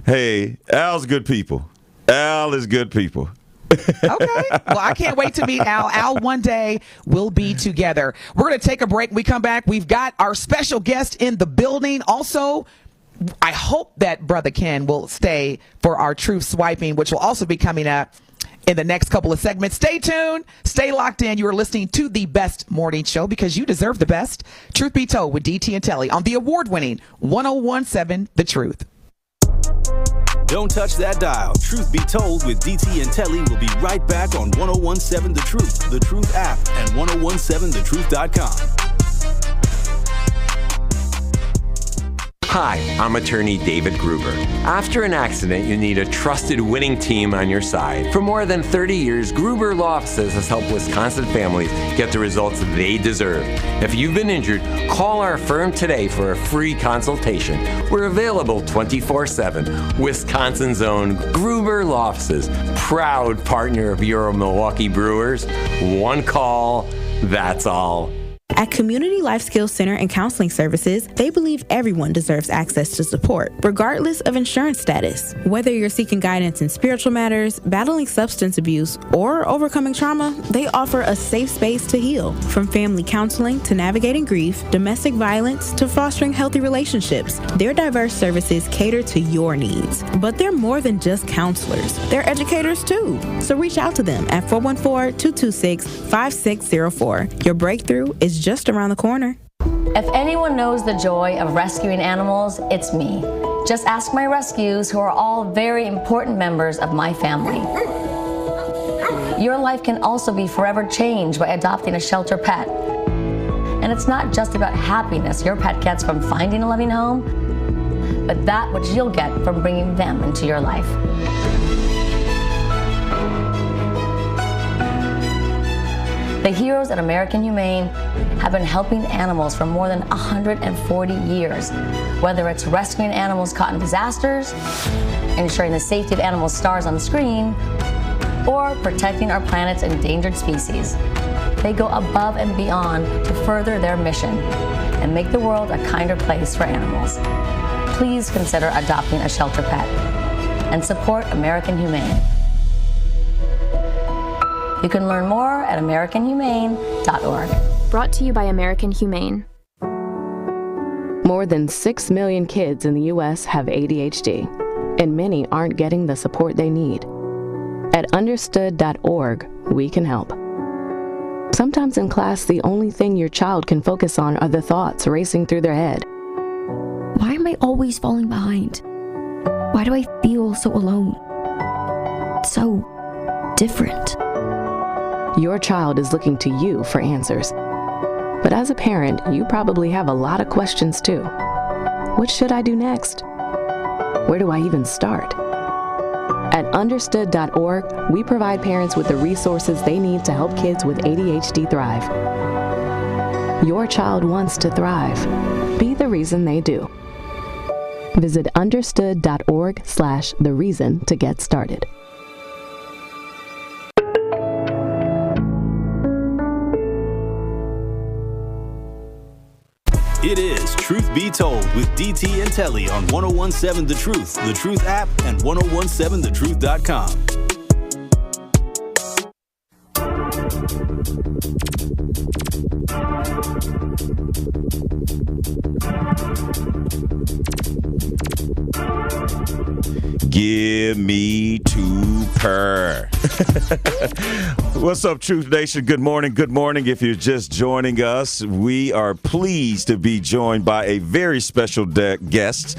hey, Al's good people. Al is good people. Okay. Well, I can't wait to meet Al. Al, one day we'll be together. We're going to take a break. When we come back, we've got our special guest in the building. Also, I hope that Brother Ken will stay for our truth swiping, which will also be coming up in the next couple of segments. Stay tuned. Stay locked in. You are listening to the best morning show, because you deserve the best. Truth Be Told with DT and Telly on the award-winning 101.7 The Truth. Don't touch that dial. Truth Be Told with DT and Telly will be right back on 101.7 The Truth, The Truth app, and 1017thetruth.com. Hi, I'm attorney David Gruber. After an accident, you need a trusted winning team on your side. For more than 30 years, Gruber Law Offices has helped Wisconsin families get the results they deserve. If you've been injured, call our firm today for a free consultation. We're available 24/7. Wisconsin's own Gruber Law Offices, proud partner of your Milwaukee Brewers. One call, that's all. At Community Life Skills Center and Counseling Services, they believe everyone deserves access to support, regardless of insurance status. Whether you're seeking guidance in spiritual matters, battling substance abuse, or overcoming trauma, they offer a safe space to heal. From family counseling to navigating grief, domestic violence to fostering healthy relationships, their diverse services cater to your needs. But they're more than just counselors. They're educators too. So reach out to them at 414-226-5604. Your breakthrough is just around the corner. If anyone knows the joy of rescuing animals, it's me. Just ask my rescues, who are all very important members of my family. Your life can also be forever changed by adopting a shelter pet. And it's not just about happiness your pet gets from finding a loving home, but that which you'll get from bringing them into your life. The heroes at American Humane have been helping animals for more than 140 years, whether it's rescuing animals caught in disasters, ensuring the safety of animals stars on the screen, or protecting our planet's endangered species. They go above and beyond to further their mission and make the world a kinder place for animals. Please consider adopting a shelter pet and support American Humane. You can learn more at AmericanHumane.org. Brought to you by American Humane. More than 6 million kids in the U.S. have ADHD, and many aren't getting the support they need. At understood.org, we can help. Sometimes in class, the only thing your child can focus on are the thoughts racing through their head. Why am I always falling behind? Why do I feel so alone? So different. Your child is looking to you for answers. But as a parent, you probably have a lot of questions too. What should I do next? Where do I even start? At understood.org, we provide parents with the resources they need to help kids with ADHD thrive. Your child wants to thrive. Be the reason they do. Visit understood.org/the-reason to get started. It is Truth Be Told with DT and Telly on 1017 The Truth app, and 1017thetruth.com. Give me 2 per. What's up, Truth Nation? Good morning. Good morning. If you're just joining us, we are pleased to be joined by a very special guest,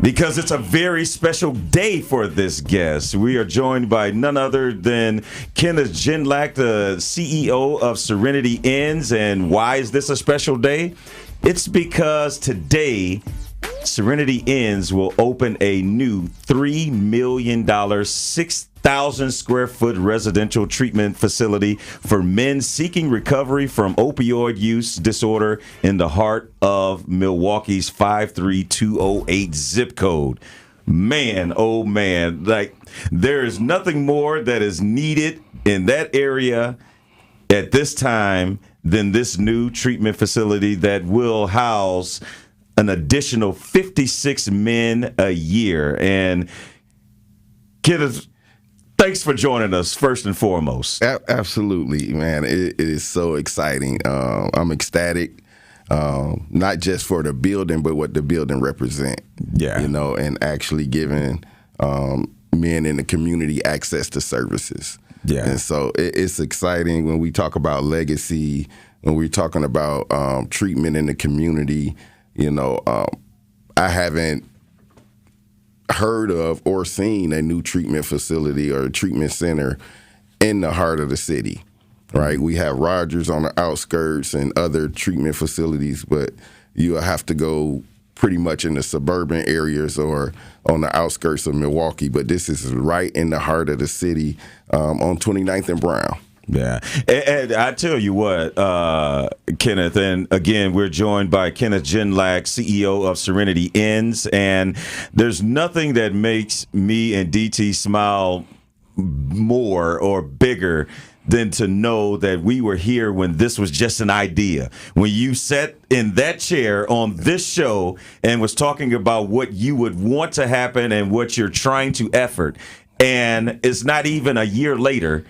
because it's a very special day for this guest. We are joined by none other than Kenneth Genlack, the CEO of Serenity Inns. And why is this a special day? It's because today, Serenity Inns will open a new $3 million, 6,000 square foot residential treatment facility for men seeking recovery from opioid use disorder in the heart of Milwaukee's 53208 zip code. Man, oh man, like there is nothing more that is needed in that area at this time than this new treatment facility that will house an additional 56 men a year. And Kenneth, thanks for joining us, first and foremost. Absolutely, man. It is so exciting. I'm ecstatic, not just for the building, but what the building represent. Yeah. You know, and actually giving men in the community access to services. Yeah. And so it's exciting when we talk about legacy, when we're talking about treatment in the community. You know, I haven't heard of or seen a new treatment facility or a treatment center in the heart of the city, right? We have Rogers on the outskirts and other treatment facilities, but you have to go pretty much in the suburban areas or on the outskirts of Milwaukee. But this is right in the heart of the city on 29th and Brown. Yeah. And I tell you what, Kenneth, and again, we're joined by Kenneth Genlack, CEO of Serenity Inns, and there's nothing that makes me and DT smile more or bigger than to know that we were here when this was just an idea. When you sat in that chair on this show and was talking about what you would want to happen and what you're trying to effort, and it's not even a year later,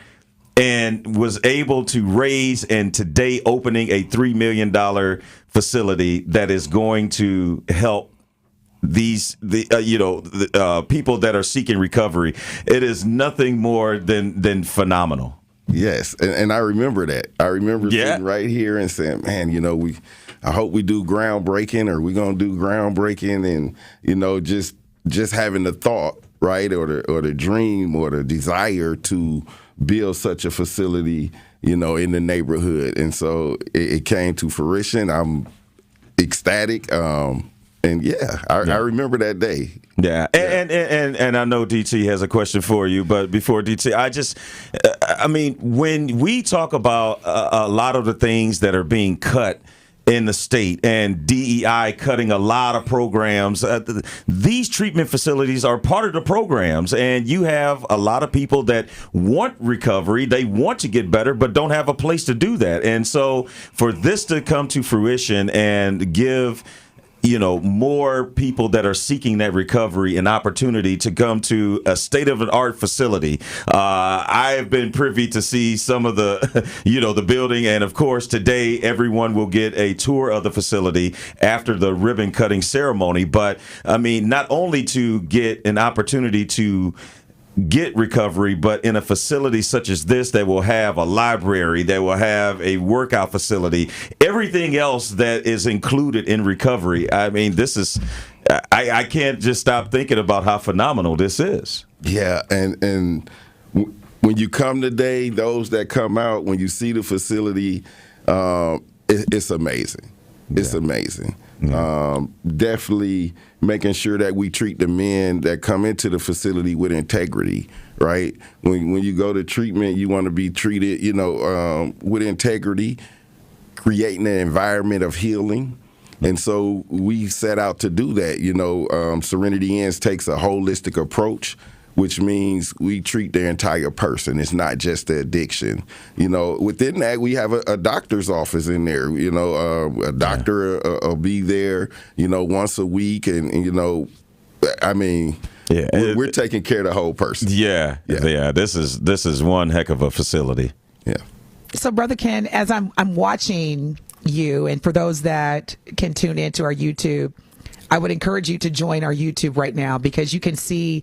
and was able to raise and today opening a $3 million facility that is going to help people that are seeking recovery. It is nothing more than phenomenal. Yes, and I remember that. I remember sitting right here and saying, man, you know, I hope we do groundbreaking, or we're gonna do groundbreaking, and just having the thought, right, or the dream or the desire to build such a facility, in the neighborhood. And so it came to fruition. I'm ecstatic. And I remember that day. Yeah, and I know DT has a question for you, but before DT, when we talk about a lot of the things that are being cut in the state and DEI cutting a lot of programs, these treatment facilities are part of the programs, and you have a lot of people that want recovery, they want to get better, but don't have a place to do that. And so for this to come to fruition and give more people that are seeking that recovery an opportunity to come to a state-of-the-art facility. I have been privy to see some of the, the building. And, of course, today everyone will get a tour of the facility after the ribbon-cutting ceremony. But, not only to get an opportunity to get recovery, but in a facility such as this that will have a library, that will have a workout facility, everything else that is included in recovery. This is, I can't just stop thinking about how phenomenal this is. Yeah, and when you come today, those that come out, when you see the facility, it's amazing. It's amazing. Definitely making sure that we treat the men that come into the facility with integrity, right? When you go to treatment, you want to be treated, with integrity, creating an environment of healing. And so we set out to do that. Serenity Ends takes a holistic approach, which means we treat the entire person. It's not just the addiction. Within that, we have a doctor's office in there. A doctor will be there, once a week. And we're taking care of the whole person. Yeah. This is one heck of a facility. Yeah. So, Brother Ken, as I'm watching you, and for those that can tune into our YouTube, I would encourage you to join our YouTube right now, because you can see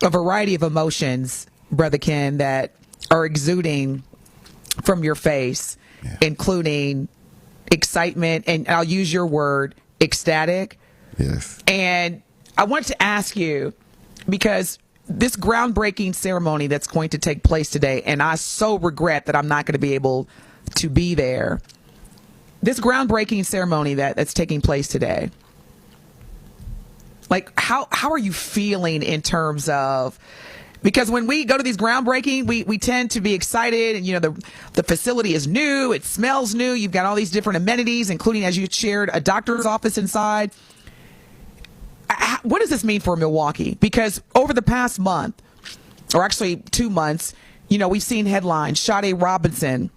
a variety of emotions, Brother Ken, that are exuding from your face, including excitement, and I'll use your word, ecstatic. Yes. And I want to ask you, because this groundbreaking ceremony that's going to take place today, and I so regret that I'm not going to be able to be there, this groundbreaking ceremony that's taking place today, like, how are you feeling in terms of, because when we go to these groundbreaking, we tend to be excited, and the facility is new, it smells new, you've got all these different amenities, including, as you shared, a doctor's office inside. What does this mean for Milwaukee? Because over the past month, or actually 2 months, we've seen headlines: Sade Robinson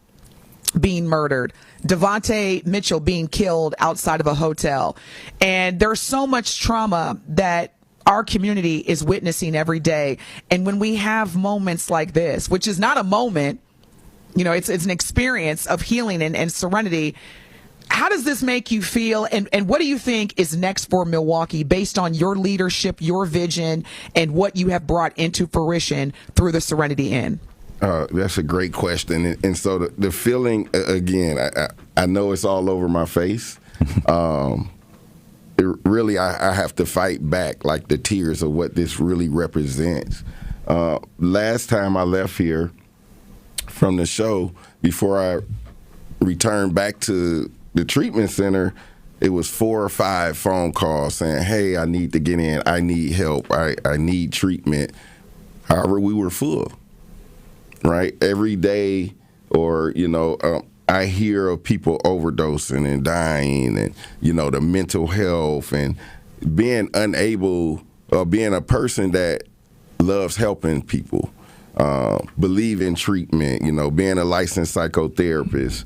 being murdered, Devontae Mitchell being killed outside of a hotel. And there's so much trauma that our community is witnessing every day. And when we have moments like this, which is not a moment, it's an experience of healing and serenity, how does this make you feel? And what do you think is next for Milwaukee based on your leadership, your vision, and what you have brought into fruition through the Serenity Inn? That's a great question. And so the feeling, again, I know it's all over my face. I have to fight back, like, the tears of what this really represents. Last time I left here from the show, before I returned back to the treatment center, it was 4 or 5 phone calls saying, hey, I need to get in. I need help. I need treatment. However, we were full. Right, every day, or I hear of people overdosing and dying, and the mental health, and being unable, or being a person that loves helping people, believe in treatment, being a licensed psychotherapist.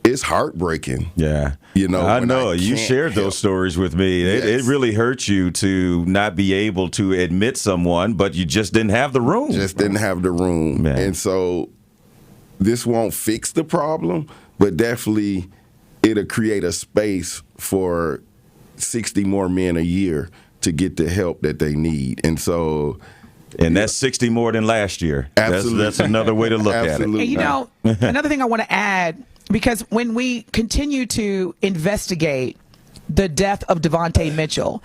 It's heartbreaking. Yeah. I know. You shared those stories with me. Yes. It really hurts you to not be able to admit someone, but you just didn't have the room. Man. And so this won't fix the problem, but definitely it'll create a space for 60 more men a year to get the help that they need. And so... And that's 60 more than last year. Absolutely. That's another way to look at it. And another thing I want to add because when we continue to investigate the death of Devontae Mitchell,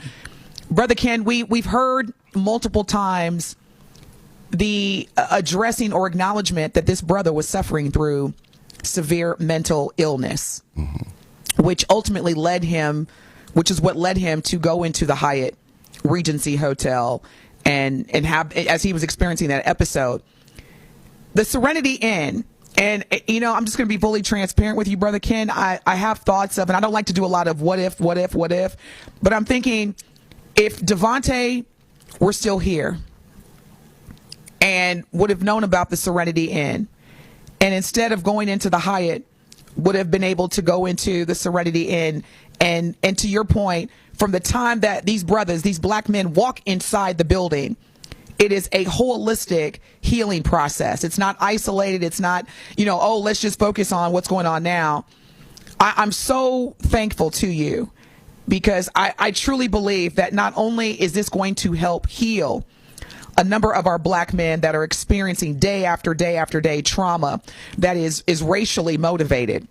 Brother Ken, we've heard multiple times the addressing or acknowledgement that this brother was suffering through severe mental illness, which ultimately which is what led him to go into the Hyatt Regency Hotel and have, as he was experiencing that episode, the Serenity Inn. And, I'm just going to be fully transparent with you, Brother Ken. I have thoughts of, and I don't like to do a lot of what if, but I'm thinking if Devontae were still here and would have known about the Serenity Inn, and instead of going into the Hyatt, would have been able to go into the Serenity Inn, and to your point, from the time that these brothers, these black men walk inside the building, it is a holistic healing process. It's not isolated. It's not, let's just focus on what's going on now. I'm so thankful to you because I truly believe that not only is this going to help heal a number of our black men that are experiencing day after day after day trauma that is racially motivated,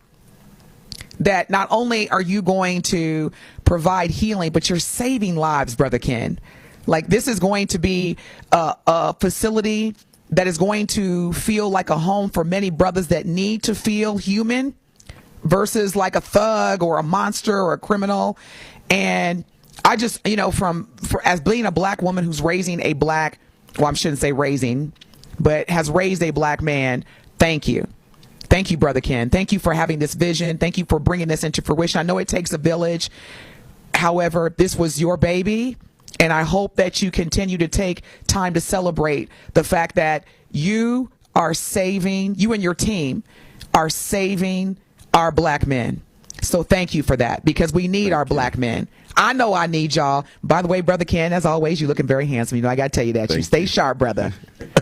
that not only are you going to provide healing, but you're saving lives, Brother Ken. Like, this is going to be a facility that is going to feel like a home for many brothers that need to feel human versus like a thug or a monster or a criminal. And I just, as being a black woman who's raising a black, well, I shouldn't say raising, but has raised a black man, thank you. Thank you, Brother Ken. Thank you for having this vision. Thank you for bringing this into fruition. I know it takes a village. However, this was your baby. And I hope that you continue to take time to celebrate the fact that you and your team are saving our black men. So thank you for that, because we need our black men. I know I need y'all. By the way, Brother Ken, as always, you're looking very handsome. I got to tell you that. You stay sharp, brother.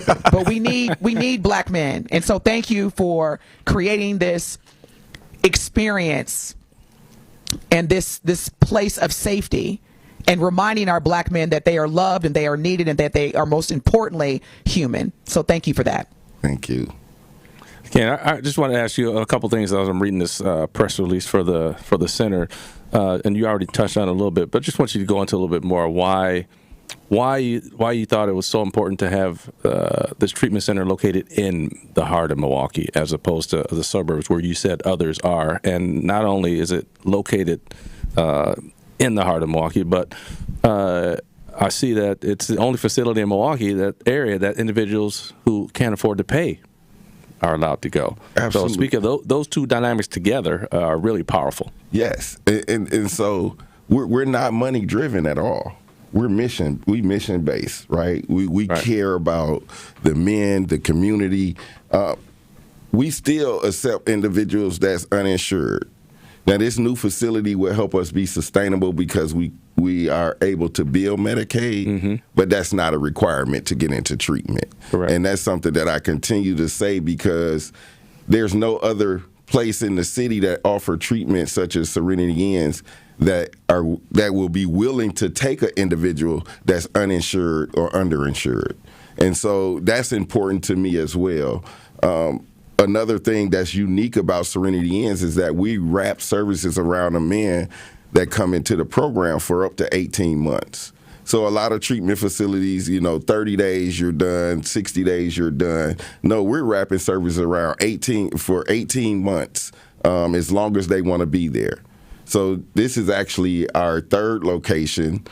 But we need black men. And so thank you for creating this experience and this place of safety, and reminding our black men that they are loved and they are needed and that they are most importantly human. So thank you for that. Thank you. Ken, I just want to ask you a couple things as I'm reading this press release for the center, and you already touched on it a little bit, but just want you to go into a little bit more why you thought it was so important to have this treatment center located in the heart of Milwaukee as opposed to the suburbs where you said others are, and not only is it located in the heart of Milwaukee, but I see that it's the only facility in Milwaukee, that area, that individuals who can't afford to pay are allowed to go. Absolutely. So speak of those two dynamics together are really powerful. Yes, and so we're not money driven at all. We mission based, right? We care about the men, the community. We still accept individuals that's uninsured. Now, this new facility will help us be sustainable because we are able to bill Medicaid, but that's not a requirement to get into treatment. Correct. And that's something that I continue to say because there's no other place in the city that offer treatment such as Serenity Inns that will be willing to take an individual that's uninsured or underinsured. And so that's important to me as well. Another thing that's unique about Serenity Inns is that we wrap services around a man that come into the program for up to 18 months. So a lot of treatment facilities, 30 days you're done, 60 days you're done. No, we're wrapping services around 18 months, as long as they want to be there. So this is actually our third location.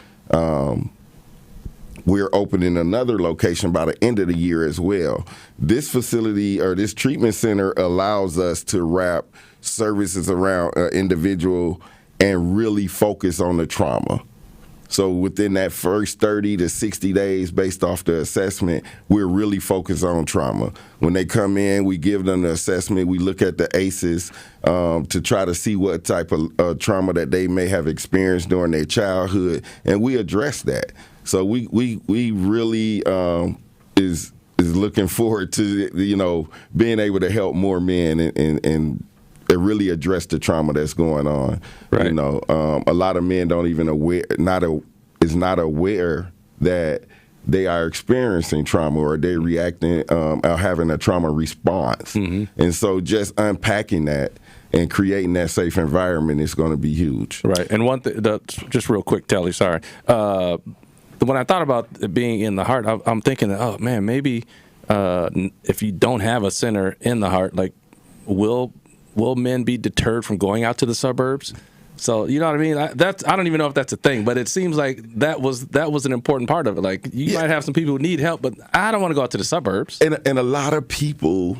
We're opening another location by the end of the year as well. This facility or this treatment center allows us to wrap services around an individual and really focus on the trauma. So within that first 30 to 60 days, based off the assessment, we're really focused on trauma. When they come in, we give them the assessment. We look at the ACEs to try to see what type of trauma that they may have experienced during their childhood, and we address that. So we really is looking forward to being able to help more men and really address the trauma that's going on. Right. A lot of men don't even is not aware that they are experiencing trauma or they're reacting or having a trauma response. And so just unpacking that and creating that safe environment is going to be huge. Right. And one thing, just real quick, Telly, sorry. When I thought about it being in the heart, I'm thinking that, oh, man, maybe if you don't have a center in the heart, like, will men be deterred from going out to the suburbs? So, you know what I mean? I don't even know if that's a thing, but it seems like that was an important part of it. Like, you might have some people who need help, but I don't want to go out to the suburbs. And a lot of people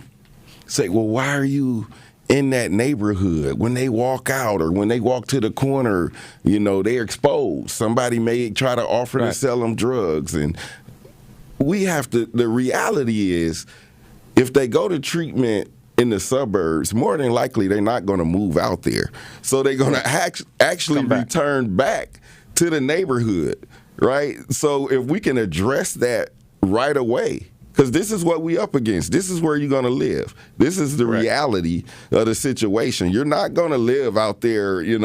say, well, why are you in that neighborhood? When they walk out or when they walk to the corner, they're exposed. Somebody may try to offer to sell them drugs. And we have to, the reality is, if they go to treatment in the suburbs, more than likely they're not going to move out there. So they're going to actually return back to the neighborhood, right? So if we can address that right away, because this is what we up against. This is where you're going to live. This is the reality of the situation. You're not going to live out there, in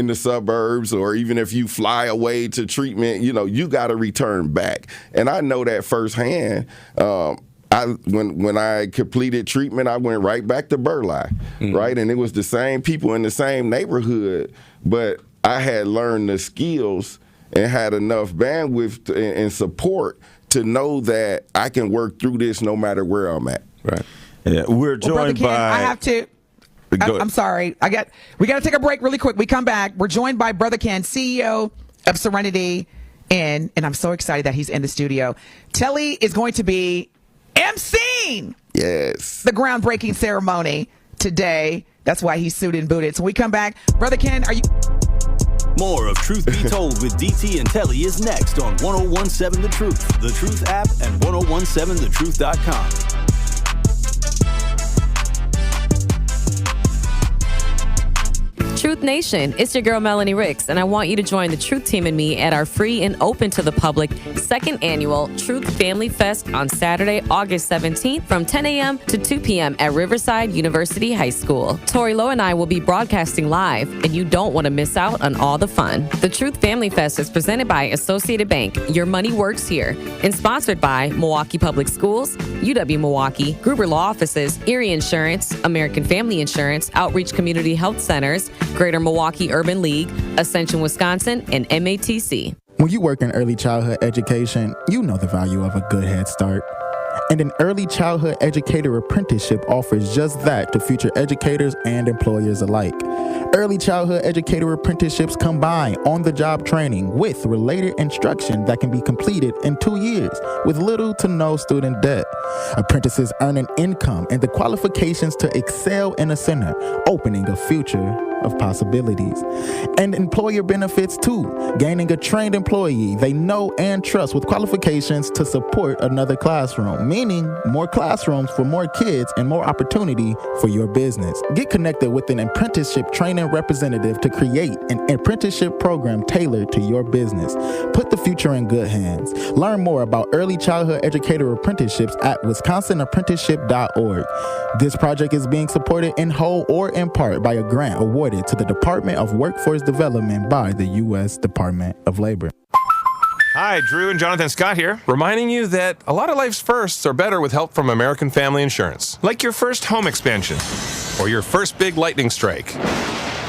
the suburbs, or even if you fly away to treatment, you got to return back. And I know that firsthand. When I completed treatment, I went right back to Burleigh, right? And it was the same people in the same neighborhood, but I had learned the skills and had enough bandwidth and support to know that I can work through this no matter where I'm at. Right. Yeah, we're joined Ken, by. I have to. I'm sorry. We got to take a break really quick. We come back. We're joined by Brother Ken, CEO of Serenity, and I'm so excited that he's in the studio. Telly is going to be emceeing the groundbreaking ceremony today. That's why he's suited and booted. So we come back. Brother Ken, are you... More of Truth Be Told with DT and Telly is next on 1017 The Truth, The Truth app, and 1017thetruth.com. Truth Nation, it's your girl Melanie Ricks, and I want you to join the Truth Team and me at our free and open to the public second annual Truth Family Fest on Saturday, August 17th from 10 a.m. to 2 p.m. at Riverside University High School. Tori Lowe and I will be broadcasting live, and you don't want to miss out on all the fun. The Truth Family Fest is presented by Associated Bank. Your money works here, and sponsored by Milwaukee Public Schools, UW Milwaukee, Gruber Law Offices, Erie Insurance, American Family Insurance, Outreach Community Health Centers, Greater Milwaukee Urban League, Ascension, Wisconsin, and MATC. When you work in early childhood education, you know the value of a good head start. And an early childhood educator apprenticeship offers just that to future educators and employers alike. Early childhood educator apprenticeships combine on-the-job training with related instruction that can be completed in 2 years with little to no student debt. Apprentices earn an income and the qualifications to excel in a center, opening a future of possibilities. And employer benefits too, gaining a trained employee they know and trust with qualifications to support another classroom, meaning more classrooms for more kids and more opportunity for your business. Get connected with an apprenticeship training representative to create an apprenticeship program tailored to your business. Put the future in good hands. Learn more about early childhood educator apprenticeships at wisconsinapprenticeship.org. This project is being supported in whole or in part by a grant awarded to the Department of Workforce Development by the U.S. Department of Labor. Hi, Drew and Jonathan Scott here, reminding you that a lot of life's firsts are better with help from American Family Insurance. Like your first home expansion or your first big lightning strike.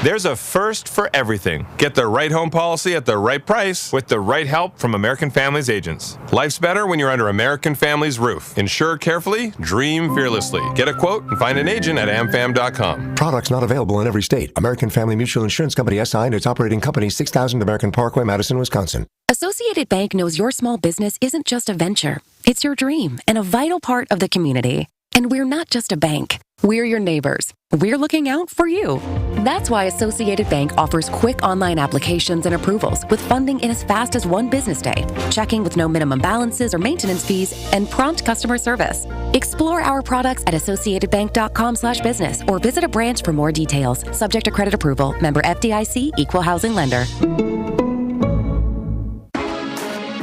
There's a first for everything. Get the right home policy at the right price with the right help from American Family's agents. Life's better when you're under American Family's roof. Insure carefully, dream fearlessly. Get a quote and find an agent at amfam.com. Products not available in every state. American Family Mutual Insurance Company SI and its operating company 6000 American Parkway, Madison, Wisconsin. Associated Bank knows your small business isn't just a venture. It's your dream and a vital part of the community. And we're not just a bank. We're your neighbors. We're looking out for you. That's why Associated Bank offers quick online applications and approvals with funding in as fast as 1 business day, checking with no minimum balances or maintenance fees, and prompt customer service. Explore our products at associatedbank.com/business or visit a branch for more details. Subject to credit approval. Member FDIC, Equal Housing Lender.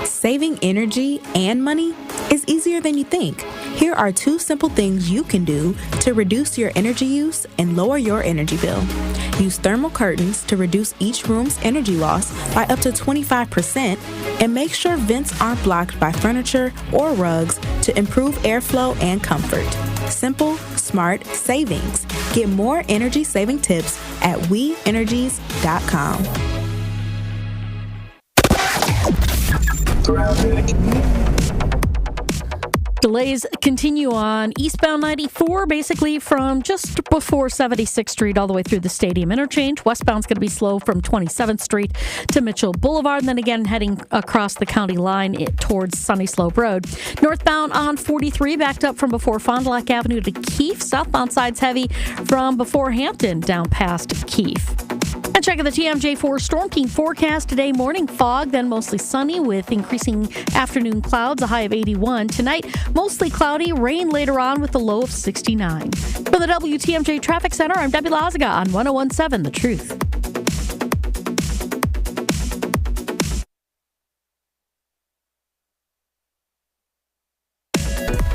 Saving energy and money is easier than you think. Here are 2 simple things you can do to reduce your energy use and lower your energy bill. Use thermal curtains to reduce each room's energy loss by up to 25% and make sure vents aren't blocked by furniture or rugs to improve airflow and comfort. Simple, smart savings. Get more energy-saving tips at WeEnergies.com. Delays continue on eastbound 94, basically from just before 76th Street all the way through the Stadium Interchange. Westbound's going to be slow from 27th Street to Mitchell Boulevard, and then again heading across the county line towards Sunny Slope Road. Northbound on 43, backed up from before Fond du Lac Avenue to Keefe. Southbound side's heavy from before Hampton down past Keefe. And checking the TMJ4 Storm King forecast today. Morning fog, then mostly sunny with increasing afternoon clouds, a high of 81. Tonight, mostly cloudy, rain later on with a low of 69. For the WTMJ Traffic Center, I'm Debbie Lazaga on 101.7 The Truth.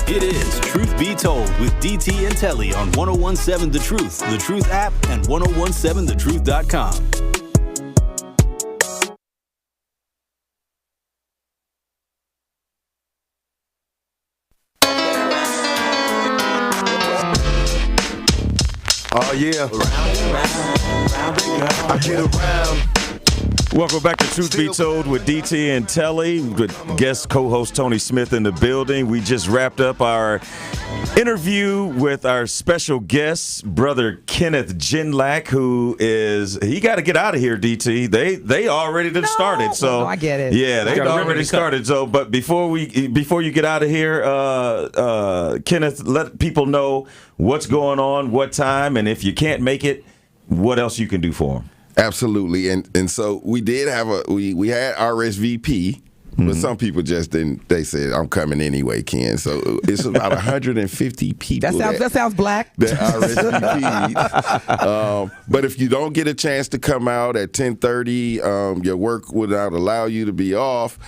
It is Truth Be Told with DT and Telly on 101.7 The Truth app, and 1017thetruth.com. Oh, yeah. I get around. Welcome back to Truth Be Told with DT and Telly, with guest co-host Tony Smith in the building. We just wrapped up our interview with our special guest, Brother Kenneth Jinlack, he got to get out of here, DT. They already done started. So no, I get it. Yeah, they already started. So, but before you get out of here, Kenneth, let people know what's going on, what time, and if you can't make it, what else you can do for them. Absolutely, and so we did have we had RSVP, but some people just didn't. They said, "I'm coming anyway, Ken." So it's about 150 people. That sounds black. That RSVP'd. But if you don't get a chance to come out at 10:30, your work would not allow you to be off.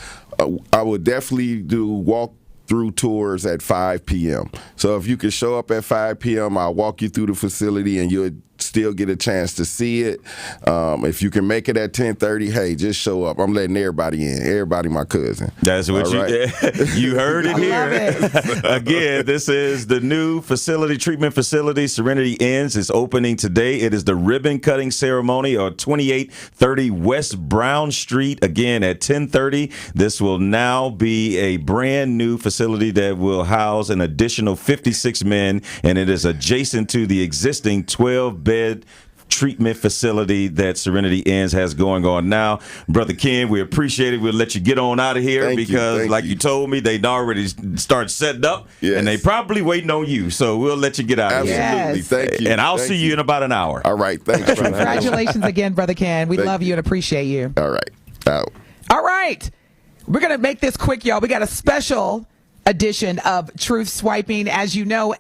I would definitely do walk-through tours at 5 p.m. So if you could show up at 5 p.m., I'll walk you through the facility, and you'll still get a chance to see it. If you can make it at 10:30, hey, just show up. I'm letting everybody in. Everybody my cousin. That's what you heard it here. Again, this is the new treatment facility, Serenity Inns, is opening today. It is the ribbon cutting ceremony on 2830 West Brown Street, again at 10:30. This will now be a brand new facility that will house an additional 56 men, and it is adjacent to the existing 12-bed treatment facility that Serenity Inns has going on now. Brother Ken, we appreciate it. We'll let you get on out of here because, like you told me, they already start setting up, and they probably waiting on you. So we'll let you get out of here. Absolutely. Thank you. And I'll see you in about an hour. All right. Thanks, brother. Congratulations again, Brother Ken. We love you and appreciate you. All right. Out. All right. We're going to make this quick, y'all. We got a special edition of Truth Swiping. As you know,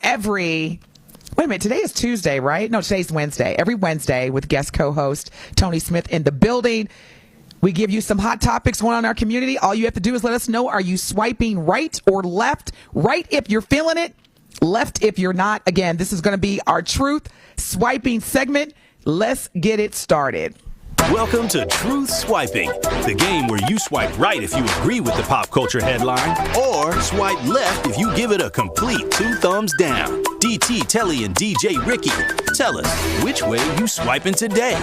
wait a minute, today is Tuesday, right? No, today's Wednesday. Every Wednesday with guest co-host Tony Smith in the building. We give you some hot topics going on in our community. All you have to do is let us know, are you swiping right or left? Right if you're feeling it, left if you're not. Again, this is going to be our Truth Swiping segment. Let's get it started. Welcome to Truth Swiping, the game where you swipe right if you agree with the pop culture headline, or swipe left if you give it a complete 2 thumbs down. DT, Telly, and DJ Ricky, tell us which way you swiping today.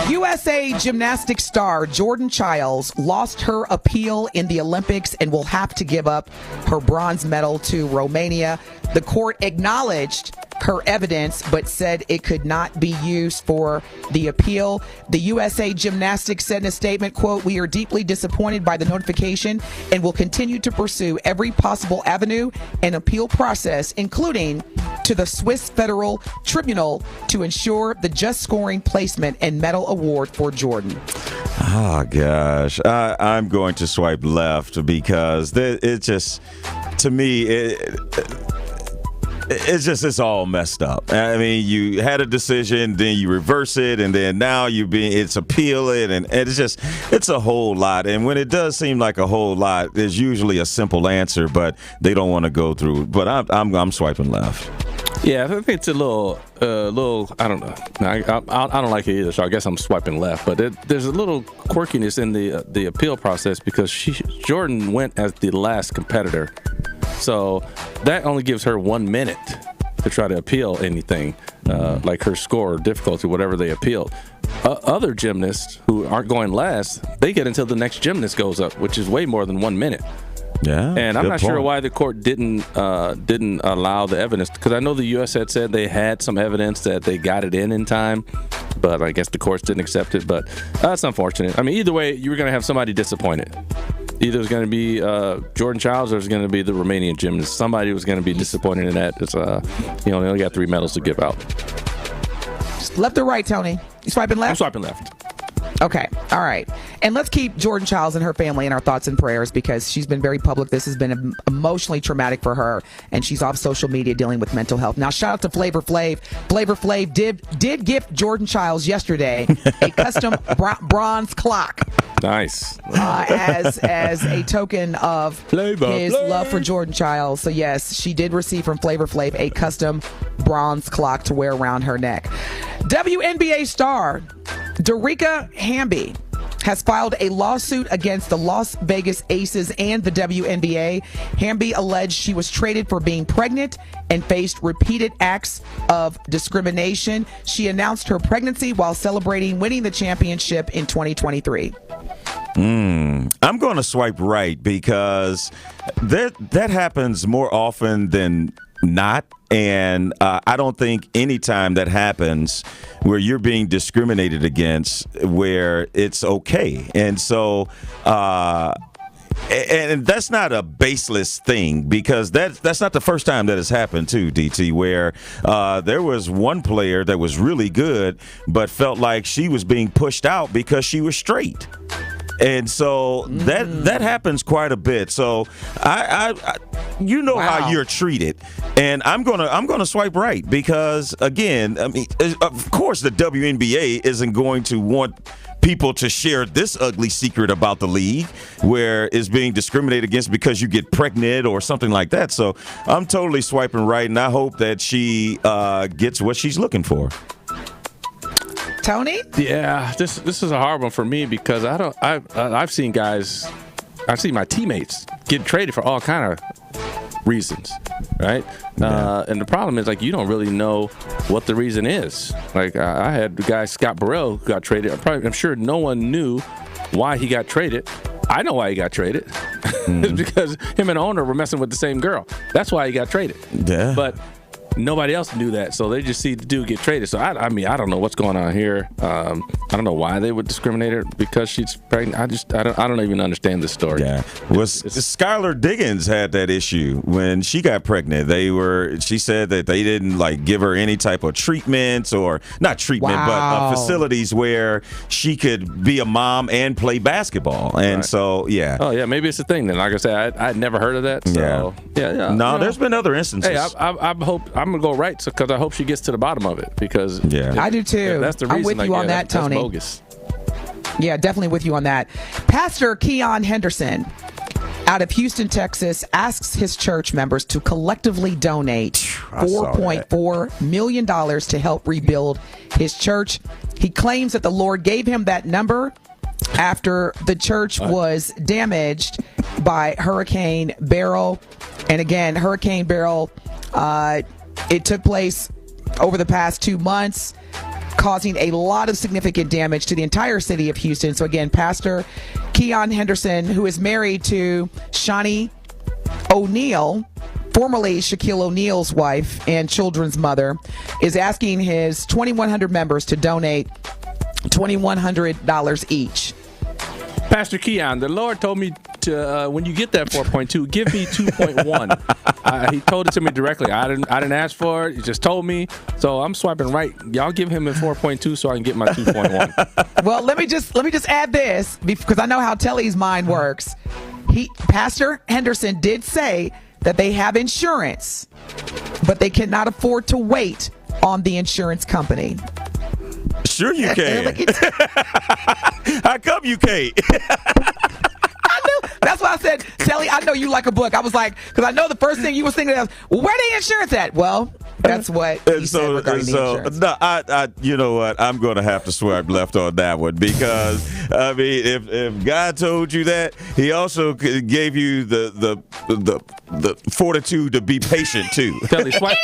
USA gymnastics star Jordan Childs lost her appeal in the Olympics and will have to give up her bronze medal to Romania. The court acknowledged her evidence but said it could not be used for the appeal. The USA Gymnastics said in a statement, quote, "We are deeply disappointed by the notification and will continue to pursue every possible avenue and appeal process, including to the Swiss Federal Tribunal, to ensure the just scoring placement and medal award for Jordan." Oh, gosh. I'm going to swipe left because it just, to me, it's all messed up. I mean, you had a decision, then you reverse it, and then now it's appealing, and it's a whole lot. And when it does seem like a whole lot, there's usually a simple answer, but they don't want to go through. But I'm swiping left. Yeah, I think it's a little. I don't know. I don't like it either, so I guess I'm swiping left. But there's a little quirkiness in the appeal process because Jordan went as the last competitor, so that only gives her 1 minute to try to appeal anything, like her score or difficulty, whatever they appealed. Other gymnasts who aren't going last, they get until the next gymnast goes up, which is way more than 1 minute. Yeah, and I'm not sure point. why the court didn't allow the evidence, because I know the U.S. had said they had some evidence that they got it in time, but I guess the courts didn't accept it. But that's unfortunate. I mean, either way, you were going to have somebody disappointed. Either it was going to be Jordan Childs or it was going to be the Romanian gymnast. Somebody was going to be disappointed in that. It's, they only got 3 medals to give out. Left or right, Tony? You swiping left? I'm swiping left. Okay. All right. And let's keep Jordan Childs and her family in our thoughts and prayers, because she's been very public. This has been emotionally traumatic for her, and she's off social media dealing with mental health. Now, shout out to Flavor Flav. Flavor Flav did gift Jordan Childs yesterday a custom bronze clock. Nice. As a token of his love for Jordan Childs. So, yes, she did receive from Flavor Flav a custom bronze clock to wear around her neck. WNBA star Darica Hamby has filed a lawsuit against the Las Vegas Aces and the WNBA. Hamby alleged she was traded for being pregnant and faced repeated acts of discrimination. She announced her pregnancy while celebrating winning the championship in 2023. I'm going to swipe right, because that happens more often than not. And I don't think any time that happens where you're being discriminated against, where it's okay. And so, and that's not a baseless thing, because that's not the first time that has happened too, DT, where there was one player that was really good but felt like she was being pushed out because she was straight. And so that happens quite a bit. So I how you're treated, and I'm gonna swipe right, because again, I mean, of course the WNBA isn't going to want people to share this ugly secret about the league where it's being discriminated against because you get pregnant or something like that. So I'm totally swiping right, and I hope that she gets what she's looking for. Tony? Yeah, this is a hard one for me, because I've seen my teammates get traded for all kind of reasons, right? Yeah. And the problem is, like, you don't really know what the reason is. Like, I had the guy Scott Burrell who got traded. I'm sure no one knew why he got traded. I know why he got traded. It's because him and the owner were messing with the same girl. That's why he got traded. Yeah. But nobody else knew that, so they just see the dude get traded. So I mean, I don't know what's going on here. I don't know why they would discriminate her because she's pregnant. I don't even understand this story. Yeah, Skylar Diggins had that issue when she got pregnant. She said that they didn't like give her any type of treatments, or not treatment, but facilities where she could be a mom and play basketball. And so, yeah. Oh yeah, maybe it's a thing then. Like I said, I'd never heard of that. So, yeah. No, there's been other instances. Hey, I hope. I'm gonna go right, because I hope she gets to the bottom of it, because I do too. That's the reason. I'm with you on that, Tony. That's bogus. Yeah, definitely with you on that. Pastor Keon Henderson out of Houston, Texas, asks his church members to collectively donate $4.4 million to help rebuild his church. He claims that the Lord gave him that number after the church was damaged by Hurricane Beryl. And again, Hurricane Beryl, it took place over the past 2 months, causing a lot of significant damage to the entire city of Houston. So again, Pastor Keon Henderson, who is married to Shawnee O'Neal, formerly Shaquille O'Neal's wife and children's mother, is asking his 2,100 members to donate $2,100 each. Pastor Keon, the Lord told me to when you get that 4.2, give me 2.1. He told it to me directly. I didn't ask for it. He just told me. So I'm swiping right. Y'all give him a 4.2 so I can get my 2.1. Well, let me just add this, because I know how Telly's mind works. Pastor Henderson did say that they have insurance, but they cannot afford to wait on the insurance company. Sure you can. How come you can't? I knew. That's why I said, Telly, I know you like a book. I was like, because I know the first thing you was thinking of, well, where the insurance at? Well, that's what he said regarding the insurance. No, I you know what? I'm going to have to swipe left on that one, because I mean, if God told you that, He also gave you the the fortitude to be patient too. Telly, swipe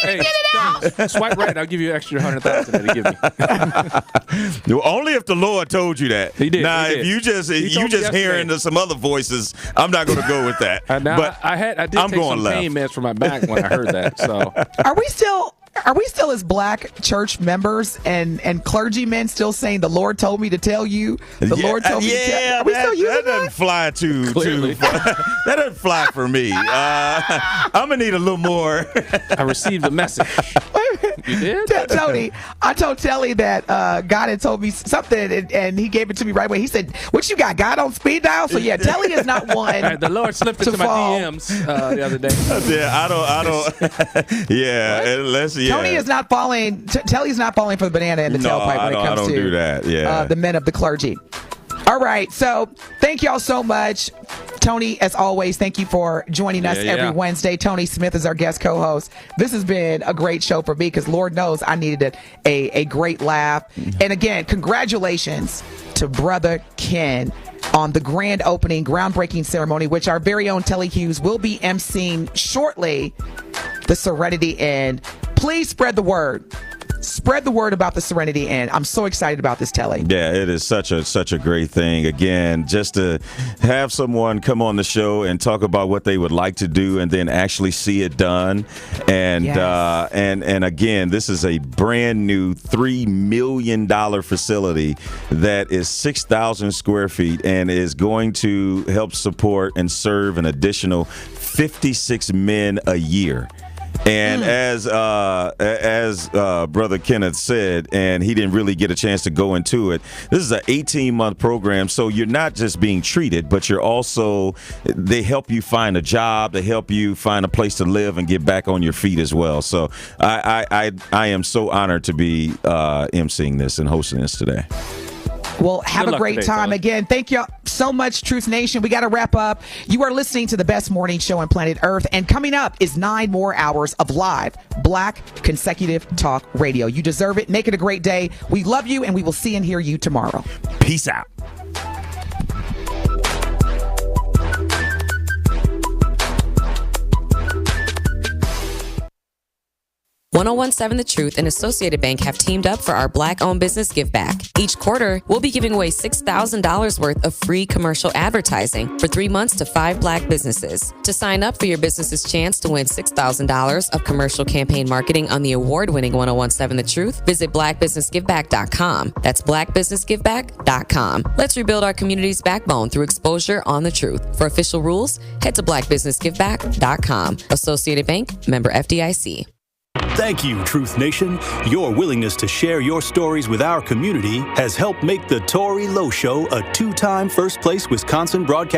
right. I'll give you an extra 100,000 that he give me. No, only if the Lord told you that. He did. Now, he did. if you just yesterday. hearing some other voices, I'm not going to go with that. But I did I'm take going some left. pain meds for my back when I heard that. So Are we still as black church members and clergymen still saying the Lord told me to tell you? The Lord told me to tell you. Are we still using that doesn't fly too that doesn't fly for me. I'm gonna need a little more. I received the message. You did? Tony, I told Telly that God had told me something, and he gave it to me right away. He said, "What you got? God on speed dial?" So yeah, Telly is not one. The Lord slipped into my DMs the other day. Yeah, I don't. Yeah, unless Tony is not falling. Telly's not falling for the banana in the tailpipe when it comes I don't to do that. Yeah, the men of the clergy. All right, so thank y'all so much. Tony, as always, thank you for joining us every Wednesday. Tony Smith is our guest co-host. This has been a great show for me because Lord knows I needed a great laugh. And again, congratulations to Brother Ken on the grand opening, groundbreaking ceremony, which our very own Telly Hughes will be emceeing shortly, the Serenity Inn. Please spread the word. Spread the word about the Serenity Inn. I'm so excited about this, Telly. Yeah, it is such a great thing. Again, just to have someone come on the show and talk about what they would like to do and then actually see it done. And and again, this is a brand new $3 million facility that is 6,000 square feet and is going to help support and serve an additional 56 men a year. And as Brother Kenneth said, and he didn't really get a chance to go into it, this is an 18-month program, so you're not just being treated, but you're also, they help you find a job, they help you find a place to live and get back on your feet as well. So I am so honored to be emceeing this and hosting this today. Well, have a great time. Again, thank y'all so much, Truth Nation. We got to wrap up. You are listening to the best morning show on planet Earth. And coming up is 9 more hours of live Black consecutive talk radio. You deserve it. Make it a great day. We love you, and we will see and hear you tomorrow. Peace out. 1017 The Truth and Associated Bank have teamed up for our Black-owned business give back. Each quarter, we'll be giving away $6,000 worth of free commercial advertising for 3 months to 5 Black businesses. To sign up for your business's chance to win $6,000 of commercial campaign marketing on the award-winning 1017 The Truth, visit blackbusinessgiveback.com. That's blackbusinessgiveback.com. Let's rebuild our community's backbone through exposure on the truth. For official rules, head to blackbusinessgiveback.com. Associated Bank, member FDIC. Thank you, Truth Nation. Your willingness to share your stories with our community has helped make the Tory Lowe Show a 2-time first-place Wisconsin broadcast